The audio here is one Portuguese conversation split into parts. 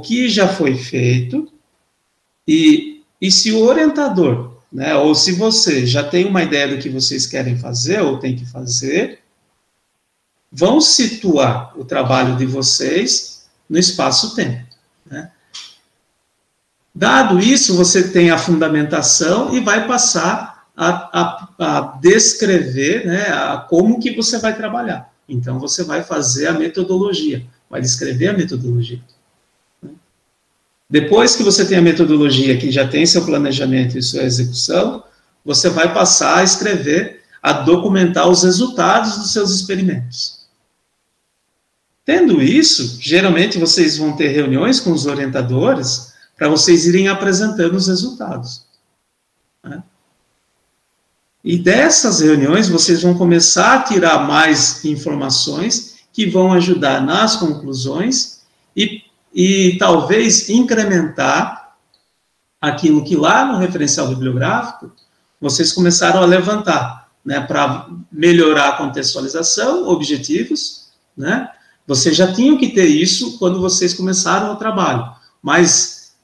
que já foi feito, e se o orientador, né, ou se você já tem uma ideia do que vocês querem fazer, ou tem que fazer, vão situar o trabalho de vocês no espaço-tempo, né? Dado isso, você tem a fundamentação e vai passar a descrever, né, como que você vai trabalhar. Então, você vai fazer a metodologia, vai descrever a metodologia. Depois que você tem a metodologia, que já tem seu planejamento e sua execução, você vai passar a escrever, a documentar os resultados dos seus experimentos. Tendo isso, geralmente vocês vão ter reuniões com os orientadores para vocês irem apresentando os resultados, né? E dessas reuniões, vocês vão começar a tirar mais informações que vão ajudar nas conclusões e talvez incrementar aquilo que lá no referencial bibliográfico vocês começaram a levantar, né, para melhorar a contextualização, objetivos, né? Vocês já tinham que ter isso quando vocês começaram o trabalho, mas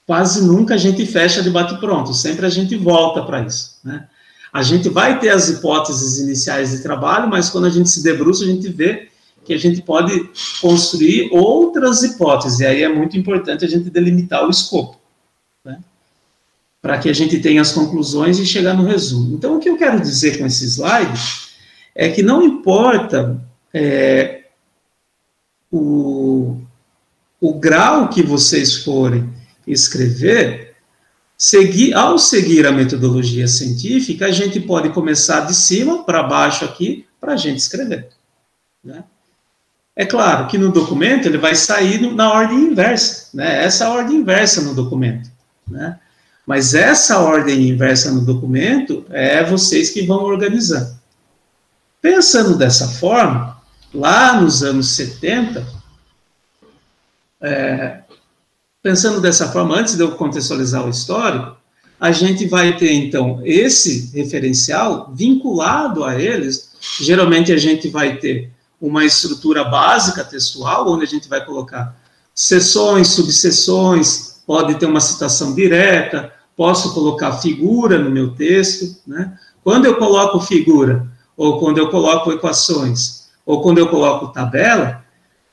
quase nunca a gente fecha de bate-pronto, sempre a gente volta para isso, né? A gente vai ter as hipóteses iniciais de trabalho, mas quando a gente se debruça, a gente vê que a gente pode construir outras hipóteses, e aí é muito importante a gente delimitar o escopo, né, para que a gente tenha as conclusões e chegar no resumo. Então, o que eu quero dizer com esse slide é que não importa o grau que vocês forem escrever, ao seguir a metodologia científica, a gente pode começar de cima para baixo aqui, para a gente escrever, né? É claro que no documento ele vai sair na ordem inversa, né? Essa é a ordem inversa no documento, né? Mas essa ordem inversa no documento é vocês que vão organizando. Pensando dessa forma, lá nos anos 70, pensando dessa forma, antes de eu contextualizar o histórico, a gente vai ter, então, esse referencial vinculado a eles. Geralmente a gente vai ter uma estrutura básica textual, onde a gente vai colocar seções, subseções, pode ter uma citação direta, posso colocar figura no meu texto, né? Quando eu coloco figura, ou quando eu coloco equações, ou quando eu coloco tabela,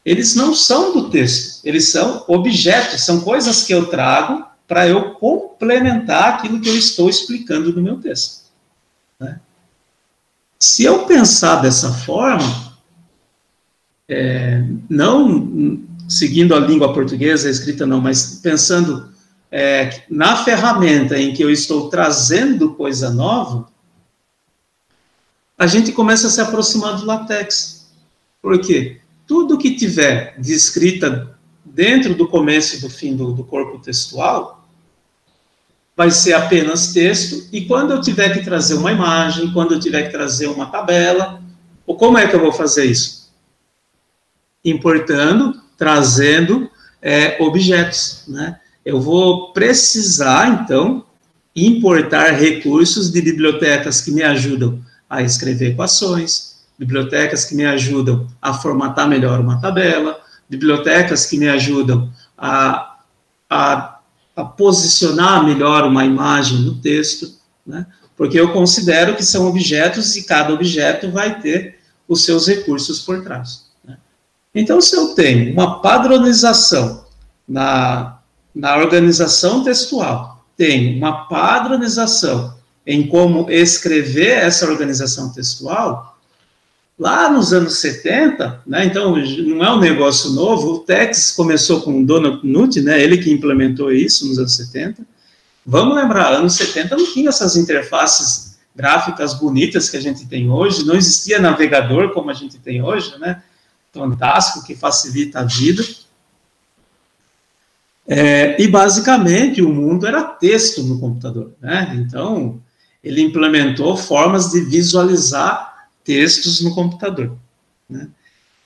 eles não são do texto, eles são objetos, são coisas que eu trago para eu complementar aquilo que eu estou explicando no meu texto, né? Se eu pensar dessa forma, não seguindo a língua portuguesa, a escrita não, mas pensando na ferramenta em que eu estou trazendo coisa nova, a gente começa a se aproximar do LaTeX. Por quê? Tudo que tiver de escrita dentro do começo e do fim do corpo textual vai ser apenas texto, e quando eu tiver que trazer uma imagem, quando eu tiver que trazer uma tabela, como é que eu vou fazer isso? Importando, trazendo objetos, né? Eu vou precisar, então, importar recursos de bibliotecas que me ajudam a escrever equações, bibliotecas que me ajudam a formatar melhor uma tabela, bibliotecas que me ajudam a posicionar melhor uma imagem no texto, né? Porque eu considero que são objetos e cada objeto vai ter os seus recursos por trás, né? Então, se eu tenho uma padronização na organização textual, tenho uma padronização em como escrever essa organização textual, lá nos anos 70, né, então não é um negócio novo, o TeX começou com o Donald Knuth, né, ele que implementou isso nos anos 70. Vamos lembrar, anos 70 não tinha essas interfaces gráficas bonitas que a gente tem hoje, não existia navegador como a gente tem hoje, né, fantástico, que facilita a vida. E basicamente o mundo era texto no computador, né, então ele implementou formas de visualizar textos no computador, né?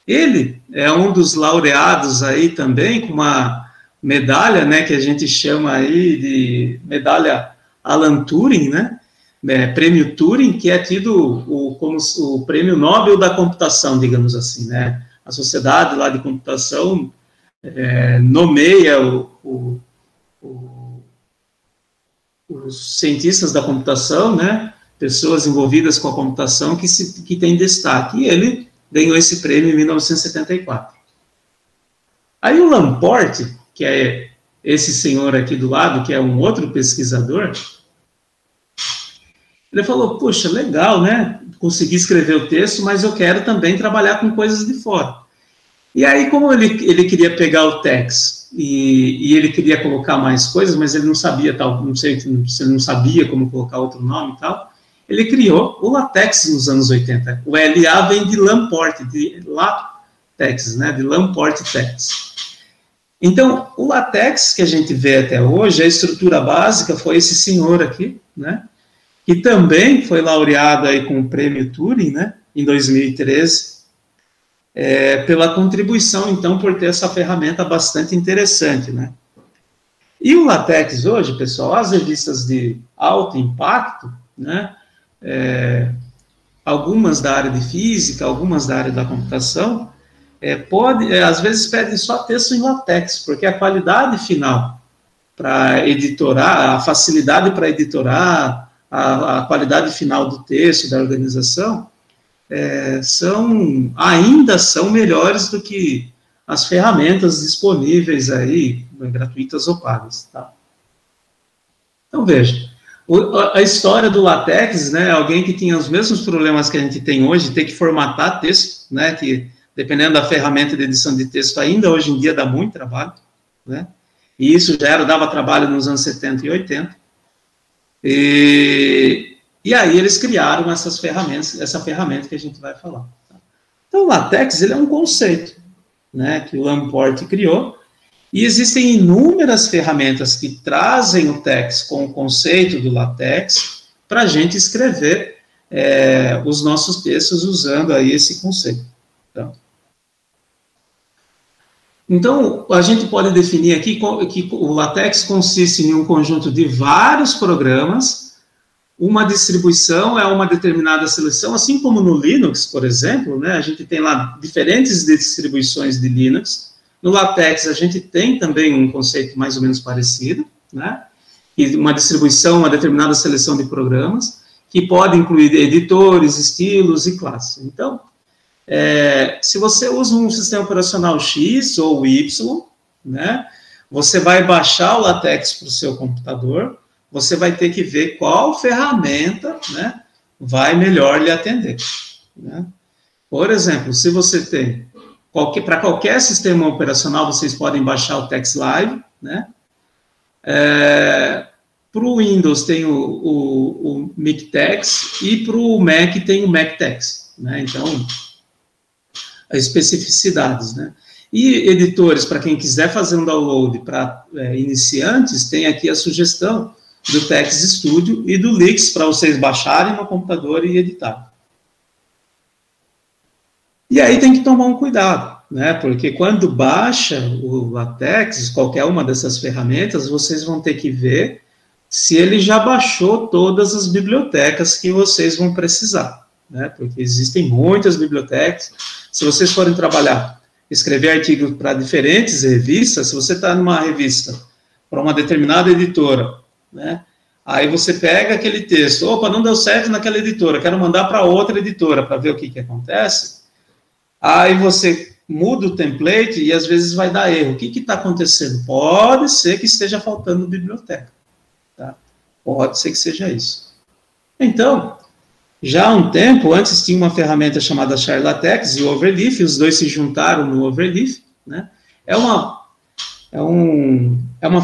Ele é um dos laureados aí também com uma medalha, né, que a gente chama aí de medalha Alan Turing, né, prêmio Turing, que é tido como o prêmio Nobel da computação, digamos assim, né? A sociedade lá de computação nomeia os cientistas da computação, né, pessoas envolvidas com a computação que têm destaque, e ele ganhou esse prêmio em 1974. Aí o Laporte, que é esse senhor aqui do lado, que é um outro pesquisador, ele falou, puxa, legal, né, consegui escrever o texto, mas eu quero também trabalhar com coisas de fora. E aí, como ele queria pegar o TeX e ele queria colocar mais coisas, mas ele não sabia, não sei se ele não sabia como colocar outro nome e tal, ele criou o LaTeX nos anos 80. O LA vem de Laporte, de LaTeX, né, de Laporte Tex. Então, o LaTeX que a gente vê até hoje, a estrutura básica foi esse senhor aqui, né, que também foi laureado aí com o prêmio Turing, né, em 2013, pela contribuição, então, por ter essa ferramenta bastante interessante, né. E o LaTeX hoje, pessoal, as revistas de alto impacto, né, algumas da área de física, algumas da área da computação, às vezes pedem só texto em LaTeX, porque a qualidade final para editorar, a facilidade para editorar, a qualidade final do texto, da organização, ainda são melhores do que as ferramentas disponíveis aí, gratuitas ou pagas, tá? Então, veja, a história do LaTeX, né, alguém que tinha os mesmos problemas que a gente tem hoje, ter que formatar texto, né, que dependendo da ferramenta de edição de texto, ainda hoje em dia dá muito trabalho, né, e isso já dava trabalho nos anos 70 e 80, e aí eles criaram essas ferramentas, essa ferramenta que a gente vai falar. Tá? Então, o LaTeX, ele é um conceito, né, que o Laporte criou, e existem inúmeras ferramentas que trazem o TeX com o conceito do LaTeX para a gente escrever os nossos textos usando aí esse conceito. Tá? Então, a gente pode definir aqui que o LaTeX consiste em um conjunto de vários programas. Uma distribuição é uma determinada seleção, assim como no Linux, por exemplo, né, a gente tem lá diferentes distribuições de Linux. No LaTeX, a gente tem também um conceito mais ou menos parecido, né, e uma distribuição, uma determinada seleção de programas, que pode incluir editores, estilos e classes. Então, se você usa um sistema operacional X ou Y, né, você vai baixar o LaTeX para o seu computador, você vai ter que ver qual ferramenta, né, vai melhor lhe atender. Né? Por exemplo, se você tem, para qualquer sistema operacional, vocês podem baixar o TeX Live, né? Para o Windows tem o MikTeX e para o Mac tem o MacTeX, né? Então, as especificidades, né? E editores, para quem quiser fazer um download para iniciantes, tem aqui a sugestão do TeX Studio e do Lix para vocês baixarem no computador e editar. E aí tem que tomar um cuidado, né? Porque quando baixa o LaTeX, qualquer uma dessas ferramentas, vocês vão ter que ver se ele já baixou todas as bibliotecas que vocês vão precisar, né? Porque existem muitas bibliotecas. Se vocês forem trabalhar, escrever artigos para diferentes revistas, se você está numa revista para uma determinada editora, né? Aí você pega aquele texto, opa, não deu certo naquela editora, quero mandar para outra editora para ver o que acontece. Aí você muda o template e às vezes vai dar erro. O que está acontecendo? Pode ser que esteja faltando biblioteca. Tá? Pode ser que seja isso. Então, já há um tempo, antes tinha uma ferramenta chamada CharLaTeX e o Overleaf, os dois se juntaram no Overleaf, né? É uma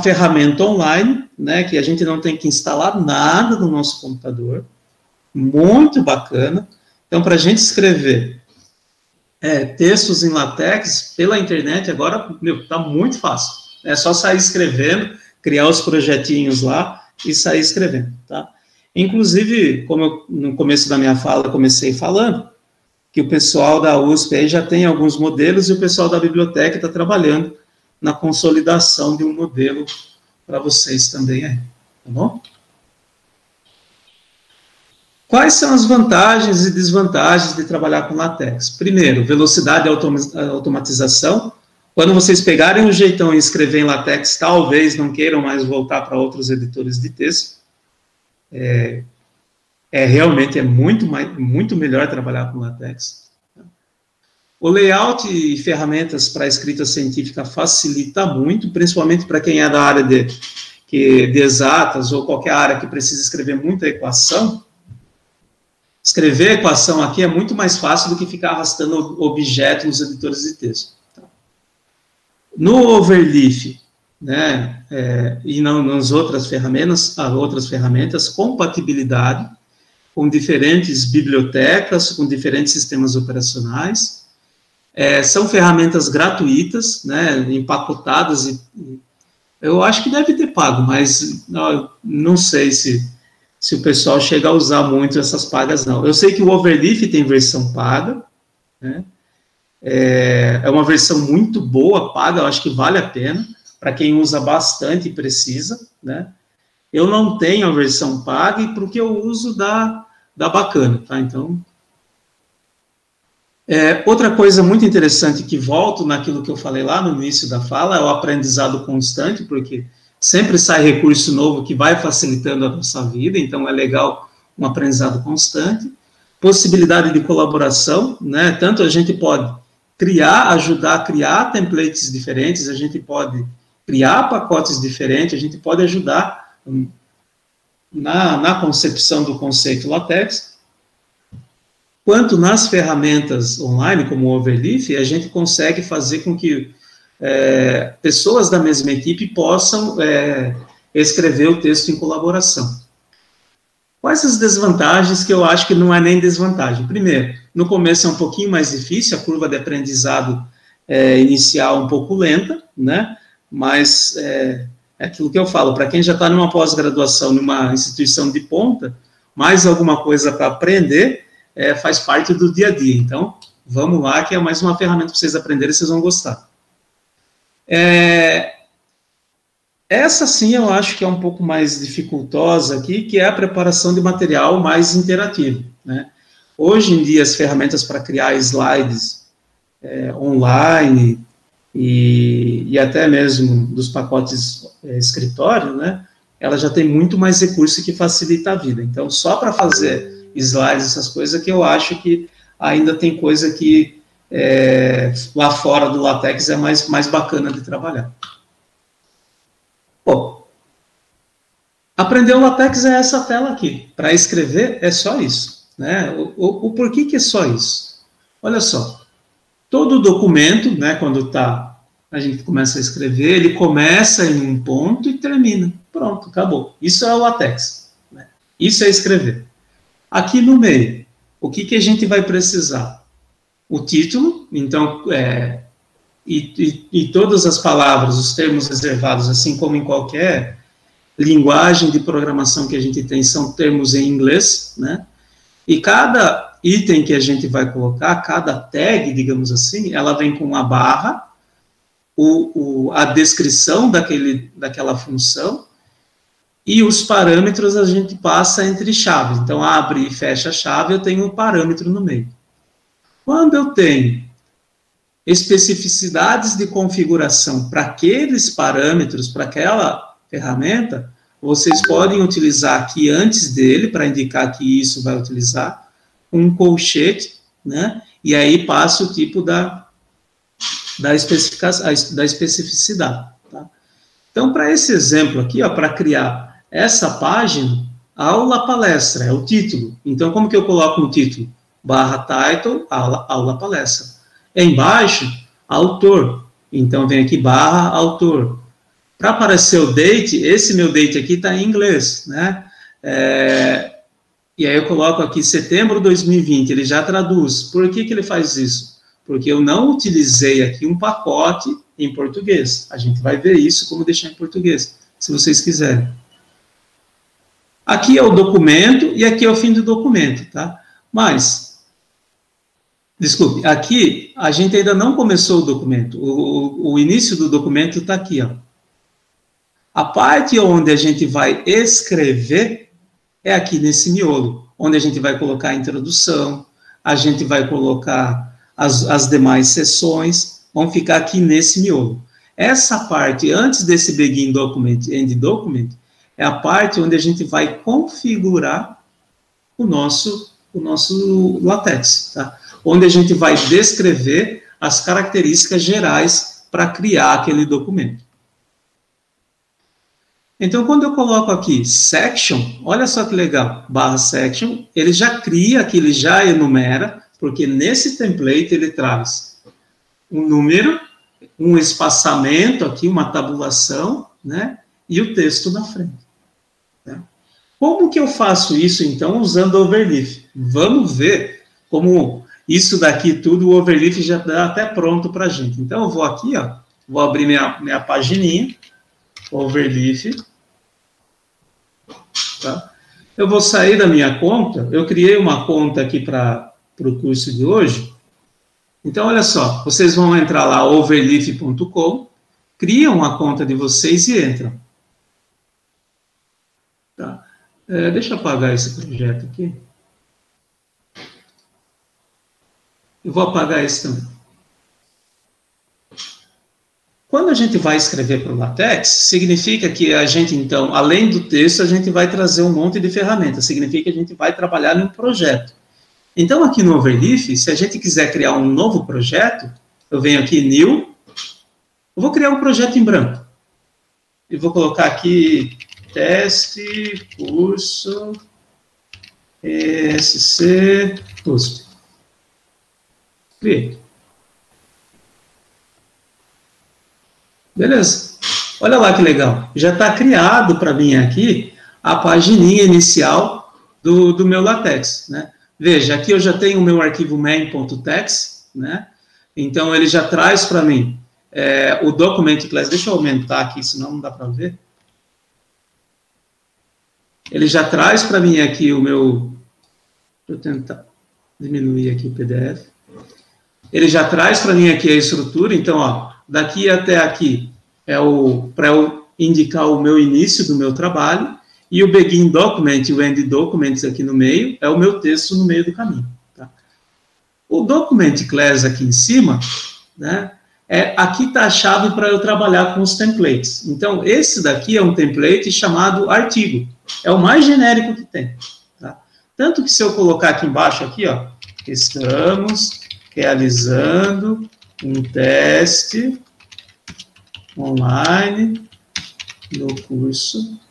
ferramenta online, né, que a gente não tem que instalar nada no nosso computador, muito bacana. Então, para a gente escrever textos em LaTeX pela internet, agora, está muito fácil. É só sair escrevendo, criar os projetinhos lá e sair escrevendo, tá? Inclusive, como eu, no começo da minha fala, comecei falando, que o pessoal da USP aí já tem alguns modelos e o pessoal da biblioteca está trabalhando na consolidação de um modelo para vocês também aí, tá bom? Quais são as vantagens e desvantagens de trabalhar com LaTeX? Primeiro, velocidade e automatização. Quando vocês pegarem o jeitão e escrever em LaTeX, talvez não queiram mais voltar para outros editores de texto. Realmente muito melhor trabalhar com LaTeX. O layout e ferramentas para escrita científica facilita muito, principalmente para quem é da área de exatas ou qualquer área que precisa escrever muita equação. Escrever a equação aqui é muito mais fácil do que ficar arrastando objeto nos editores de texto. No Overleaf, né, e nas outras ferramentas, compatibilidade com diferentes bibliotecas, com diferentes sistemas operacionais. São ferramentas gratuitas, né, empacotadas, e eu acho que deve ter pago, mas não sei se o pessoal chega a usar muito essas pagas, não. Eu sei que o Overleaf tem versão paga, né, é uma versão muito boa, paga, eu acho que vale a pena, para quem usa bastante e precisa, né. Eu não tenho a versão paga, e porque eu uso da Bacana, tá, então... outra coisa muito interessante que volto naquilo que eu falei lá no início da fala é o aprendizado constante, porque sempre sai recurso novo que vai facilitando a nossa vida, então é legal um aprendizado constante. Possibilidade de colaboração, né? Tanto a gente pode ajudar a criar templates diferentes, a gente pode criar pacotes diferentes, a gente pode ajudar na concepção do conceito LaTeX. Quanto nas ferramentas online, como o Overleaf, a gente consegue fazer com que pessoas da mesma equipe possam escrever o texto em colaboração. Quais as desvantagens que eu acho que não é nem desvantagem? Primeiro, no começo é um pouquinho mais difícil, a curva de aprendizado inicial um pouco lenta, né? Mas é aquilo que eu falo, para quem já está numa pós-graduação, numa instituição de ponta, mais alguma coisa para aprender, faz parte do dia a dia. Então, vamos lá, que é mais uma ferramenta para vocês aprenderem, vocês vão gostar. Essa sim eu acho que é um pouco mais dificultosa aqui, que é a preparação de material mais interativo, né? Hoje em dia, as ferramentas para criar slides online e até mesmo dos pacotes escritório, né? Ela já tem muito mais recurso que facilita a vida. Então, só para fazer slides, essas coisas, que eu acho que ainda tem coisa que lá fora do LaTeX é mais bacana de trabalhar. Bom, aprender o LaTeX é essa tela aqui. Para escrever é só isso, né? O porquê que é só isso? Olha só, todo documento, né, quando a gente começa a escrever, ele começa em um ponto e termina. Pronto, acabou. Isso é o LaTeX, né? Isso é escrever. Aqui no meio, o que a gente vai precisar? O título, então, e todas as palavras, os termos reservados, assim como em qualquer linguagem de programação que a gente tem, são termos em inglês, né? E cada item que a gente vai colocar, cada tag, digamos assim, ela vem com uma barra, a descrição daquela função, e os parâmetros a gente passa entre chaves. Então, abre e fecha a chave, eu tenho um parâmetro no meio. Quando eu tenho especificidades de configuração para aqueles parâmetros, para aquela ferramenta, vocês podem utilizar aqui antes dele, para indicar que isso vai utilizar, um colchete, né? E aí passa o tipo da especificidade. Tá? Então, para esse exemplo aqui, para criar essa página, aula palestra, é o título. Então, como que eu coloco no título? /title, aula palestra. Embaixo, autor. Então, vem aqui /autor. Para aparecer o date, esse meu date aqui está em inglês, né? E aí eu coloco aqui setembro de 2020, ele já traduz. Por que ele faz isso? Porque eu não utilizei aqui um pacote em português. A gente vai ver isso, como deixar em português, se vocês quiserem. Aqui é o documento e aqui é o fim do documento, tá? Mas, desculpe, aqui a gente ainda não começou o documento. O início do documento está aqui, ó. A parte onde a gente vai escrever é aqui nesse miolo, onde a gente vai colocar a introdução, a gente vai colocar as demais seções, vão ficar aqui nesse miolo. Essa parte, antes desse begin document, end document, é a parte onde a gente vai configurar o nosso LaTeX, tá? Onde a gente vai descrever as características gerais para criar aquele documento. Então, quando eu coloco aqui section, olha só que legal, /section, ele já cria aqui, ele já enumera, porque nesse template ele traz um número, um espaçamento aqui, uma tabulação, né, e o texto na frente. Né? Como que eu faço isso, então, usando o overleaf? Vamos ver como isso daqui tudo, o overleaf já dá até pronto para a gente. Então, eu vou aqui, ó, vou abrir minha pagininha, overleaf, tá? Eu vou sair da minha conta, eu criei uma conta aqui para o curso de hoje. Então, olha só, vocês vão entrar lá, overleaf.com, criam a conta de vocês e entram. Tá? Deixa eu apagar esse projeto aqui. Eu vou apagar esse também. Quando a gente vai escrever para o LaTeX, significa que a gente, então, além do texto, a gente vai trazer um monte de ferramentas. Significa que a gente vai trabalhar num projeto. Então, aqui no Overleaf, se a gente quiser criar um novo projeto, eu venho aqui, New, eu vou criar um projeto em branco. E vou colocar aqui, teste, curso, ESC, USP. Criei. Beleza. Olha lá que legal. Já está criado para mim aqui a pagininha inicial do meu LaTeX, né? Veja, aqui eu já tenho o meu arquivo main.txt, né? Então, ele já traz para mim o document class. Deixa eu aumentar aqui, senão não dá para ver. Ele já traz para mim aqui o meu... Deixa eu tentar diminuir aqui o PDF. Ele já traz para mim aqui a estrutura. Então, ó, daqui até aqui é para eu indicar o meu início do meu trabalho. E o begin document e o end document aqui no meio é o meu texto no meio do caminho. Tá? O document class aqui em cima, né, aqui está a chave para eu trabalhar com os templates. Então, esse daqui é um template chamado artigo. É o mais genérico que tem. Tá? Tanto que se eu colocar aqui embaixo, aqui, ó, estamos realizando um teste online no curso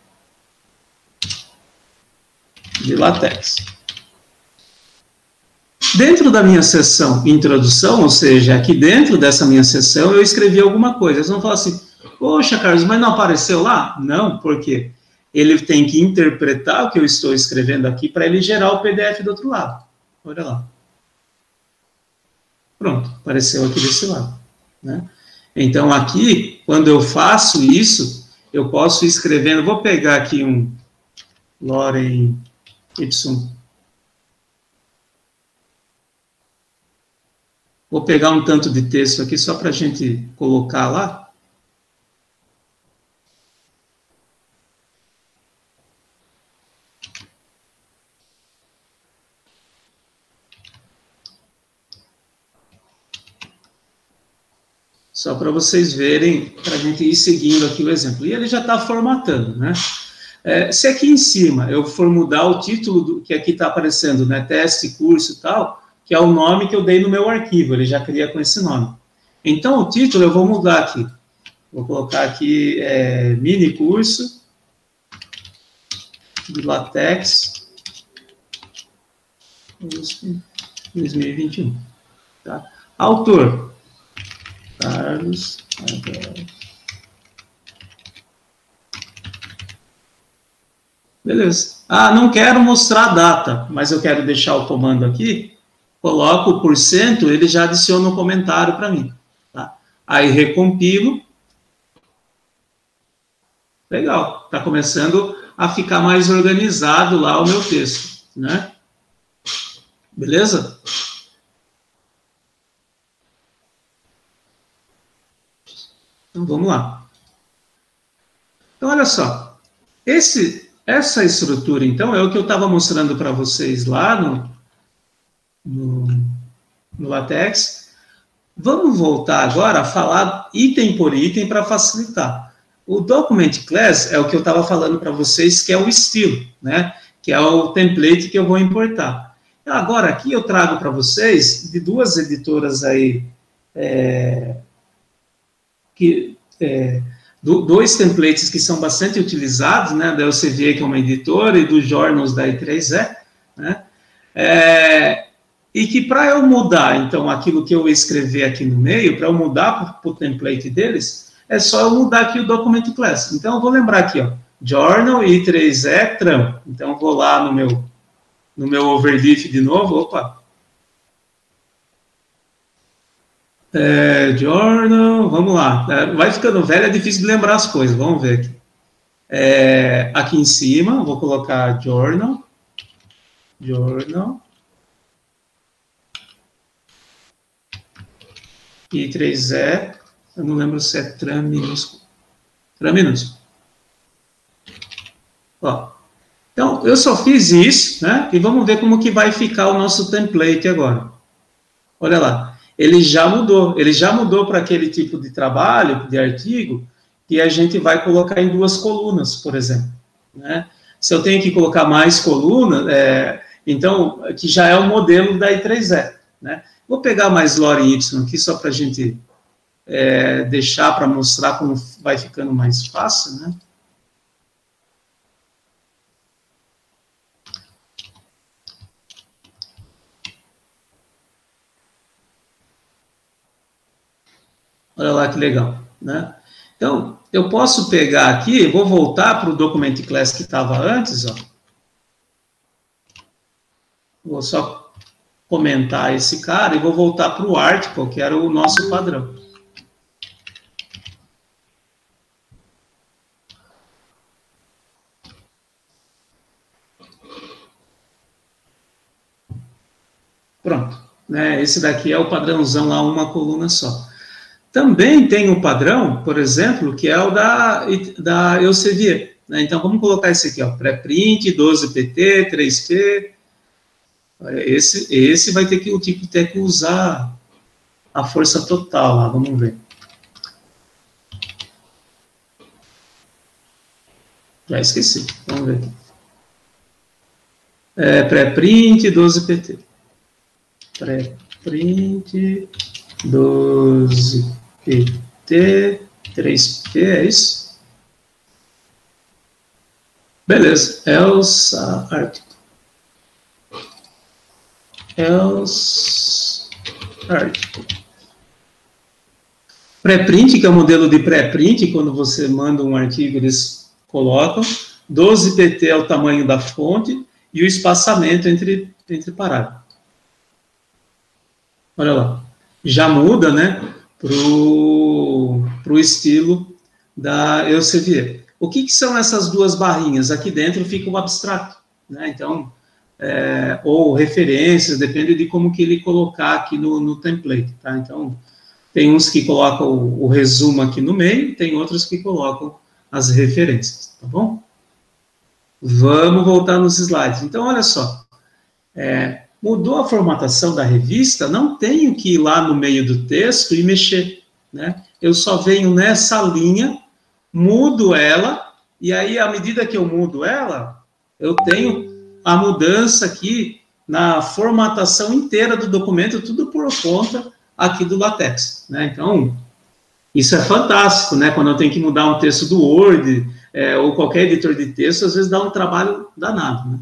de LaTeX. Dentro da minha seção introdução, ou seja, aqui dentro dessa minha seção, eu escrevi alguma coisa. Eles vão falar assim, poxa, Carlos, mas não apareceu lá? Não, porque ele tem que interpretar o que eu estou escrevendo aqui para ele gerar o PDF do outro lado. Olha lá. Pronto, apareceu aqui desse lado. Né? Então, aqui, quando eu faço isso, eu posso ir escrevendo, vou pegar aqui um Loren Y. Vou pegar um tanto de texto aqui só para a gente colocar lá. Só para vocês verem, para a gente ir seguindo aqui o exemplo. E ele já está formatando, né? Se aqui em cima eu for mudar o título que aqui está aparecendo, né, teste, curso e tal, que é o nome que eu dei no meu arquivo, ele já cria com esse nome. Então, o título eu vou mudar aqui. Vou colocar aqui mini curso de LaTeX 2021. Tá? Autor, Carlos Adolfo. Beleza. Ah, não quero mostrar a data, mas eu quero deixar o comando aqui. Coloco o %, ele já adiciona um comentário para mim. Tá? Aí recompilo. Legal. Está começando a ficar mais organizado lá o meu texto. Né? Beleza? Então, vamos lá. Então, olha só. Essa estrutura, então, é o que eu estava mostrando para vocês lá no LaTeX. Vamos voltar agora a falar item por item para facilitar. O Document Class é o que eu estava falando para vocês, que é o estilo, né? Que é o template que eu vou importar. Agora, aqui eu trago para vocês, de duas editoras aí, dois templates que são bastante utilizados, né? Da Elsevier, que é uma editora, e dos Journals da I3E, né? E que para eu mudar, então, aquilo que eu escrever aqui no meio, para eu mudar para o template deles, é só eu mudar aqui o Document Class. Então, eu vou lembrar aqui, ó, Journal, I3E, Tram. Então, eu vou lá no meu overleaf de novo, opa. Journal, vamos lá. Vai ficando velho, é difícil de lembrar as coisas, vamos ver aqui. Aqui em cima, vou colocar Journal. I3E, eu não lembro se é Tram minúsculo. Tram minúsculo. Ó. Então, eu só fiz isso, né? E vamos ver como que vai ficar o nosso template agora. Olha lá, ele já mudou para aquele tipo de trabalho, de artigo, que a gente vai colocar em 2 colunas, por exemplo, né? Se eu tenho que colocar mais colunas, então, que já é o modelo da I3E, né? Vou pegar mais Lore Y aqui, só para a gente deixar para mostrar como vai ficando mais fácil, né? Olha lá que legal, né? Então, eu posso pegar aqui, vou voltar para o Document Class que estava antes, ó. Vou só comentar esse cara e vou voltar para o Article, que era o nosso padrão. Pronto, né? Esse daqui é o padrãozão lá, uma coluna só. Também tem um padrão, por exemplo, que é o da Elsevier, né? Então, vamos colocar esse aqui, ó, pré-print, 12PT, 3P. Esse vai ter que usar a força total lá, vamos ver. Já esqueci, vamos ver. Pré-print, 12PT. Pré-print, 12PT, 3P, é isso? Beleza, else article. Pré-print, que é o modelo de pré-print, quando você manda um artigo, eles colocam. 12PT é o tamanho da fonte e o espaçamento entre parágrafos. Olha lá. Já muda, né, para o estilo da Elsevier. O que são essas 2 barrinhas? Aqui dentro fica o abstrato, né? Então, ou referências, depende de como que ele colocar aqui no template, tá? Então, tem uns que colocam o resumo aqui no meio, tem outros que colocam as referências, tá bom? Vamos voltar nos slides. Então, olha só, mudou a formatação da revista, não tenho que ir lá no meio do texto e mexer, né? Eu só venho nessa linha, mudo ela, e aí, à medida que eu mudo ela, eu tenho a mudança aqui na formatação inteira do documento, tudo por conta aqui do LaTeX, né? Então, isso é fantástico, né? Quando eu tenho que mudar um texto do Word, ou qualquer editor de texto, às vezes dá um trabalho danado, né?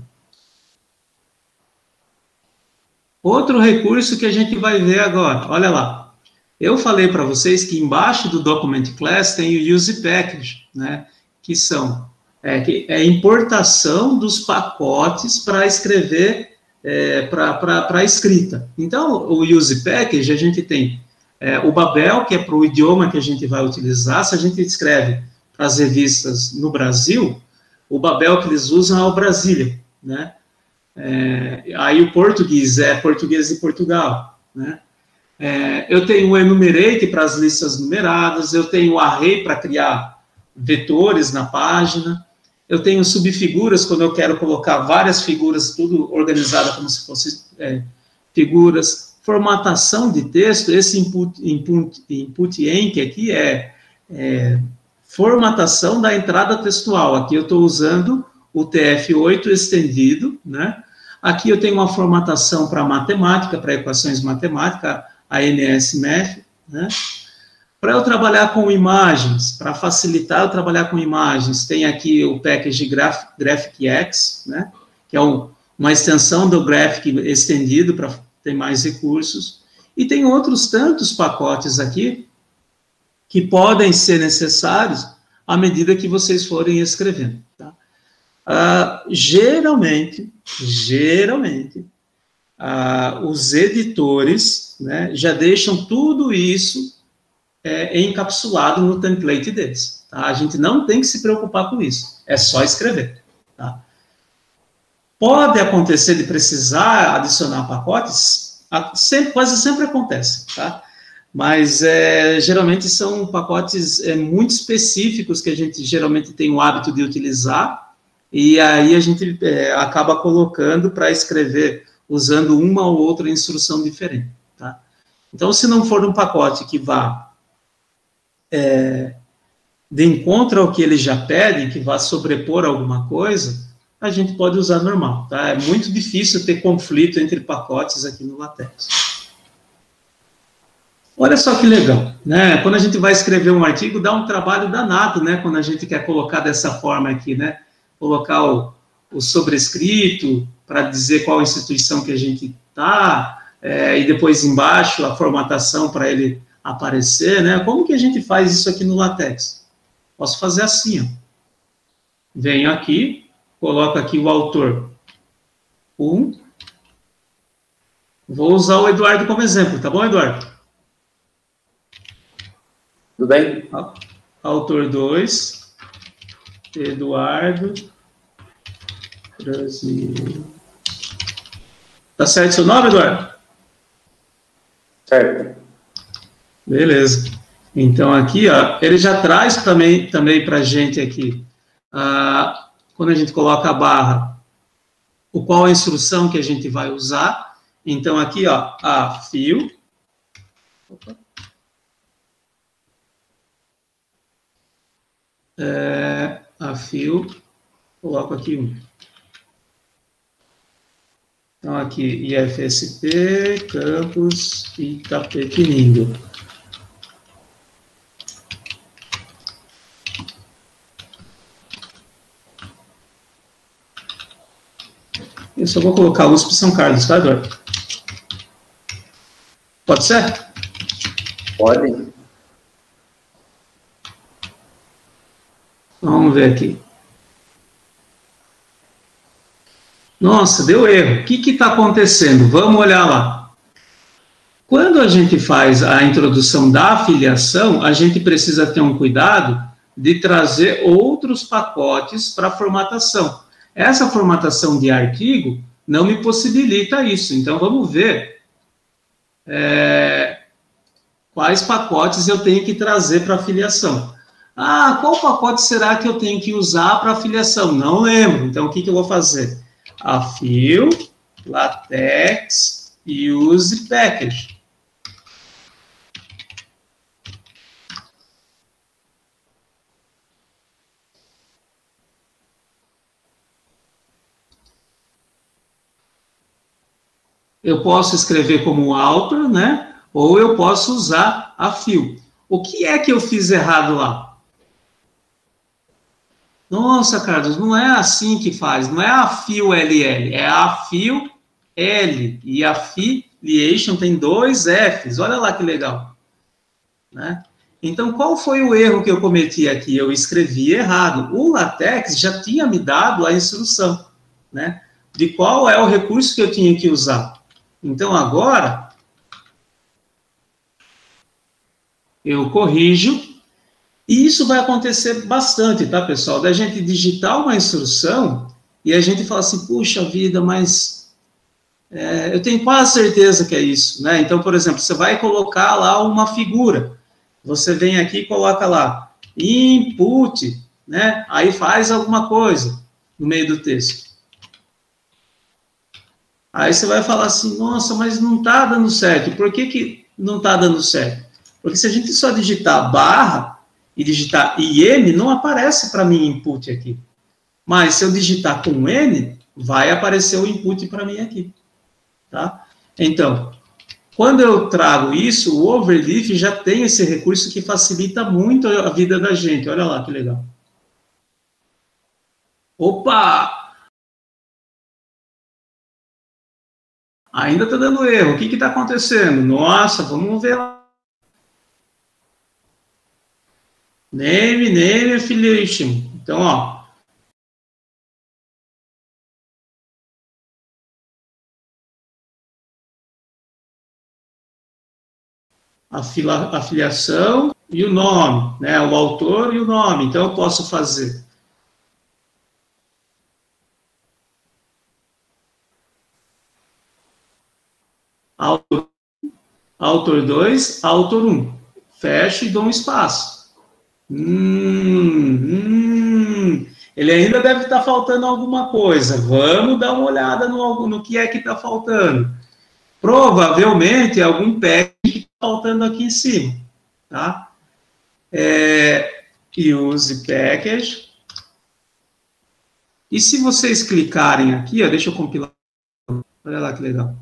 Outro recurso que a gente vai ver agora, olha lá. Eu falei para vocês que embaixo do Document Class tem o Use Package, né? Que são a importação dos pacotes para escrever, para a escrita. Então, o Use Package, a gente tem o Babel, que é para o idioma que a gente vai utilizar. Se a gente escreve para as revistas no Brasil, o Babel que eles usam é o Brasília, né? Aí o português é português de Portugal, né? Eu tenho o enumerate para as listas numeradas, eu tenho o array para criar vetores na página, eu tenho subfiguras quando eu quero colocar várias figuras, tudo organizado como se fossem figuras. formatação de texto, esse input enc aqui é formatação da entrada textual. Aqui eu estou usando o TF8 estendido, né? Aqui eu tenho uma formatação para matemática, para equações matemáticas, a NSMath, né? Para eu trabalhar com imagens, para facilitar eu trabalhar com imagens, tem aqui o package GraphicX, né? Que é uma extensão do Graphic estendido para ter mais recursos. E tem outros tantos pacotes aqui que podem ser necessários à medida que vocês forem escrevendo, tá? Geralmente, os editores, né, já deixam tudo isso encapsulado no template deles, tá? A gente não tem que se preocupar com isso, é só escrever, tá? Pode acontecer de precisar adicionar pacotes, quase sempre acontece, tá? Mas geralmente são pacotes muito específicos que a gente geralmente tem o hábito de utilizar, e aí a gente acaba colocando para escrever usando uma ou outra instrução diferente, tá? Então, se não for um pacote que vá de encontro ao que eles já pedem, que vá sobrepor alguma coisa, a gente pode usar normal, tá? É muito difícil ter conflito entre pacotes aqui no LaTeX. Olha só que legal, né? Quando a gente vai escrever um artigo, dá um trabalho danado, né? Quando a gente quer colocar dessa forma aqui, né? Colocar o sobrescrito para dizer qual instituição que a gente está, e depois embaixo a formatação para ele aparecer, né? Como que a gente faz isso aqui no LaTeX? Posso fazer assim, ó. Venho aqui, coloco aqui o autor 1. Vou usar o Eduardo como exemplo, tá bom, Eduardo? Tudo bem? Autor 2. Eduardo Brasil. Tá certo seu nome, Eduardo? Certo. Beleza. Então, aqui, ó, ele já traz também para a gente aqui, quando a gente coloca a barra, qual a instrução que a gente vai usar. Então, aqui, ó, a fio. A fio, coloco aqui 1. Então, aqui, IFSP, Campus Itapetininga. Eu só vou colocar USP São Carlos, tá, Eduardo? Pode ser? Pode. Vamos ver aqui. Nossa, deu erro. O que está acontecendo? Vamos olhar lá. Quando a gente faz a introdução da afiliação, a gente precisa ter um cuidado de trazer outros pacotes para formatação. Essa formatação de artigo não me possibilita isso. Então, vamos ver quais pacotes eu tenho que trazer para afiliação. Qual pacote será que eu tenho que usar para afiliação? Não lembro. Então, o que eu vou fazer? Afio, LaTeX, Use Package. Eu posso escrever como author, né? Ou eu posso usar a fio. O que é que eu fiz errado lá? Nossa, Carlos, não é assim que faz. Não é a fio LL, é a fio L. E a affiliation tem 2 Fs. Olha lá que legal, né? Então, qual foi o erro que eu cometi aqui? Eu escrevi errado. O LaTeX já tinha me dado a instrução, né? De qual é o recurso que eu tinha que usar. Então, agora, eu corrijo, e isso vai acontecer bastante, tá, pessoal? Da gente digitar uma instrução, e a gente fala assim, puxa vida, mas eu tenho quase certeza que é isso, né? Então, por exemplo, você vai colocar lá uma figura, você vem aqui e coloca lá, input, né? Aí faz alguma coisa no meio do texto. Aí você vai falar assim, nossa, mas não está dando certo. Por que não está dando certo? Porque se a gente só digitar barra e digitar IN, não aparece para mim input aqui. Mas se eu digitar com N, vai aparecer o input para mim aqui. Tá? Então, quando eu trago isso, o Overleaf já tem esse recurso que facilita muito a vida da gente. Olha lá que legal. Opa! Ainda está dando erro. O que está acontecendo? Nossa, vamos ver lá. Name affiliation. Então, ó. A filiação e o nome, né? O autor e o nome. Então, eu posso fazer autor 2, autor 1. Fecho e dou um espaço. Ele ainda deve estar faltando alguma coisa. Vamos dar uma olhada no que é que está faltando. Provavelmente algum package que está faltando aqui em cima. Tá? Use package. E se vocês clicarem aqui, ó, deixa eu compilar. Olha lá que legal.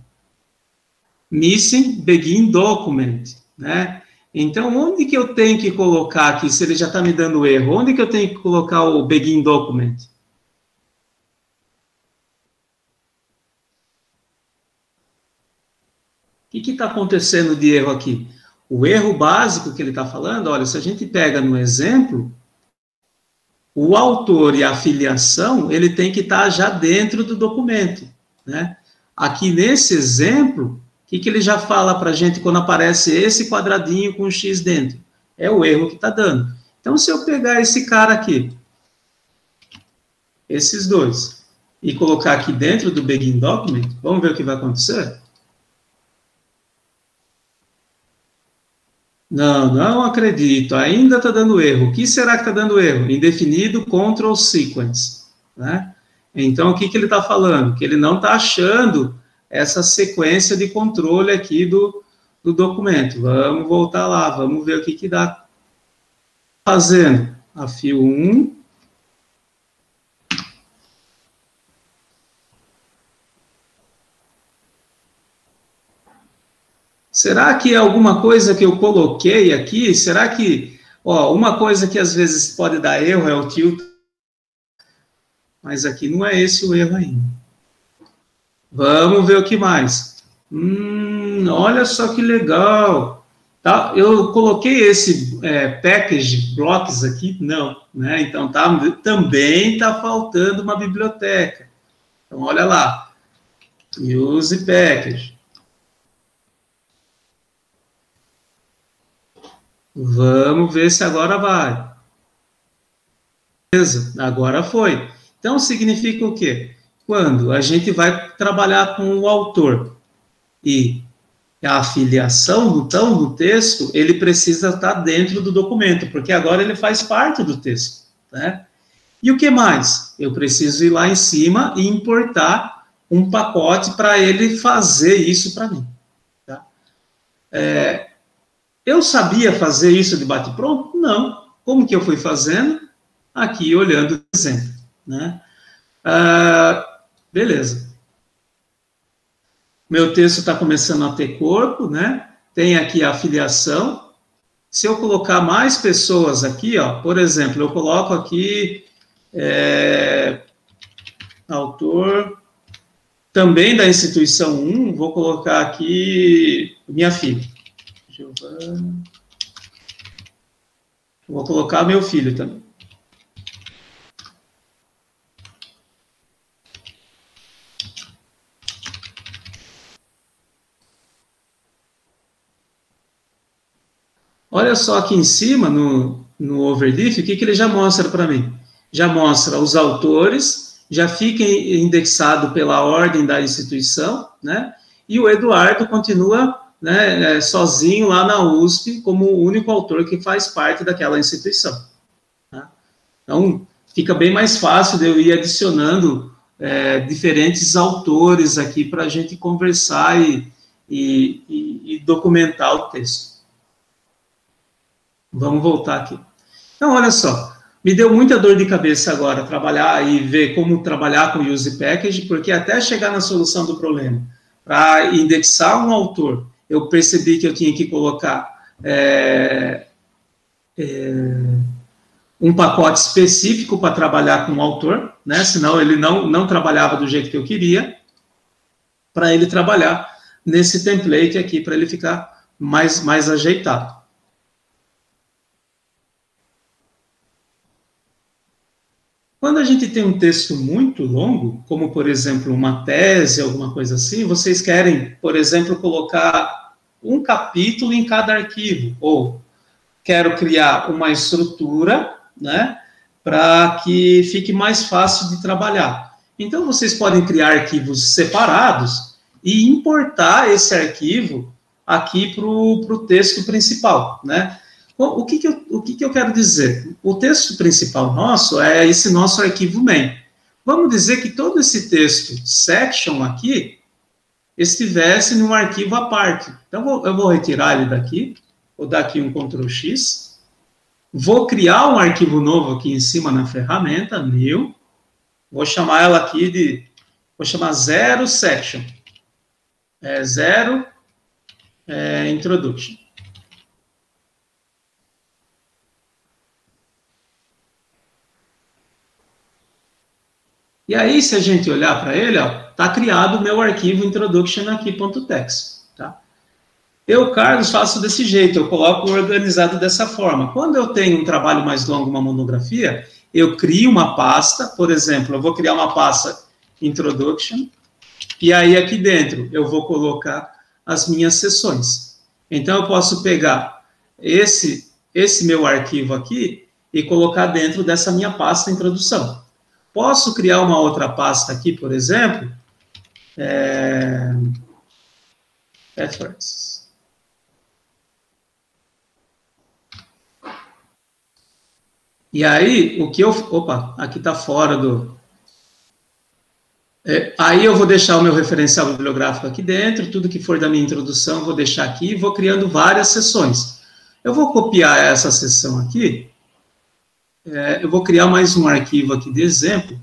Missing begin document, né? Então, onde que eu tenho que colocar aqui, se ele já está me dando erro? Onde que eu tenho que colocar o begin document? O que está acontecendo de erro aqui? O erro básico que ele está falando, olha, se a gente pega no exemplo, o autor e a filiação, ele tem que estar já dentro do documento, né? Aqui nesse exemplo, o que ele já fala para a gente quando aparece esse quadradinho com um X dentro? É o erro que está dando. Então, se eu pegar esse cara aqui, esses dois, e colocar aqui dentro do Begin Document, vamos ver o que vai acontecer? Não acredito, ainda está dando erro. O que será que está dando erro? Indefinido control sequence, né? Então, o que ele está falando? Que ele não está achando essa sequência de controle aqui do documento. Vamos voltar lá, vamos ver o que dá fazendo. A fio 1. Será que é alguma coisa que eu coloquei aqui? Será que, ó, uma coisa que às vezes pode dar erro é o tilt, mas aqui não é esse o erro ainda. Vamos ver o que mais. Olha só que legal. Tá? Eu coloquei esse package blocks aqui? Não. Né? Então, também está faltando uma biblioteca. Então, olha lá. Use package. Vamos ver se agora vai. Beleza, agora foi. Então, significa o quê? Quando a gente vai trabalhar com o autor e a afiliação do texto, ele precisa estar dentro do documento, porque agora ele faz parte do texto, né? E o que mais? Eu preciso ir lá em cima e importar um pacote para ele fazer isso para mim. Tá? Eu sabia fazer isso de bate-pronto? Não. Como que eu fui fazendo? Aqui, olhando o exemplo, né? Beleza. Meu texto está começando a ter corpo, né? Tem aqui a afiliação. Se eu colocar mais pessoas aqui, ó, por exemplo, eu coloco aqui autor também da instituição 1, vou colocar aqui minha filha. Giovana. Vou colocar meu filho também. Olha só aqui em cima, no Overleaf, o que ele já mostra para mim? Já mostra os autores, já fica indexado pela ordem da instituição, né? E o Eduardo continua, né, sozinho lá na USP, como o único autor que faz parte daquela instituição. Tá? Então, fica bem mais fácil de eu ir adicionando diferentes autores aqui para a gente conversar e documentar o texto. Vamos voltar aqui. Então, olha só, me deu muita dor de cabeça agora trabalhar e ver como trabalhar com use package, porque até chegar na solução do problema, para indexar um autor, eu percebi que eu tinha que colocar um pacote específico para trabalhar com o autor, né? Senão ele não trabalhava do jeito que eu queria, para ele trabalhar nesse template aqui, para ele ficar mais ajeitado. Quando a gente tem um texto muito longo, como, por exemplo, uma tese, alguma coisa assim, vocês querem, por exemplo, colocar um capítulo em cada arquivo, ou quero criar uma estrutura, né, para que fique mais fácil de trabalhar. Então, vocês podem criar arquivos separados e importar esse arquivo aqui para o texto principal, né? O que eu quero dizer? O texto principal nosso é esse nosso arquivo main. Vamos dizer que todo esse texto section aqui estivesse num arquivo à parte. Então, eu vou retirar ele daqui, vou dar aqui um Ctrl X, vou criar um arquivo novo aqui em cima na ferramenta, new, vou chamar ela aqui vou chamar 0 section, 0 introduction. E aí, se a gente olhar para ele, está criado o meu arquivo introduction aqui.txt, tá? Eu, Carlos, faço desse jeito, eu coloco organizado dessa forma. Quando eu tenho um trabalho mais longo, uma monografia, eu crio uma pasta, por exemplo, eu vou criar uma pasta introduction, e aí aqui dentro eu vou colocar as minhas seções. Então, eu posso pegar esse meu arquivo aqui e colocar dentro dessa minha pasta introdução. Posso criar uma outra pasta aqui, por exemplo, efforts. E aí, opa, aqui está fora do... aí eu vou deixar o meu referencial bibliográfico aqui dentro, tudo que for da minha introdução, vou deixar aqui e vou criando várias seções. Eu vou copiar essa seção aqui, eu vou criar mais um arquivo aqui de exemplo,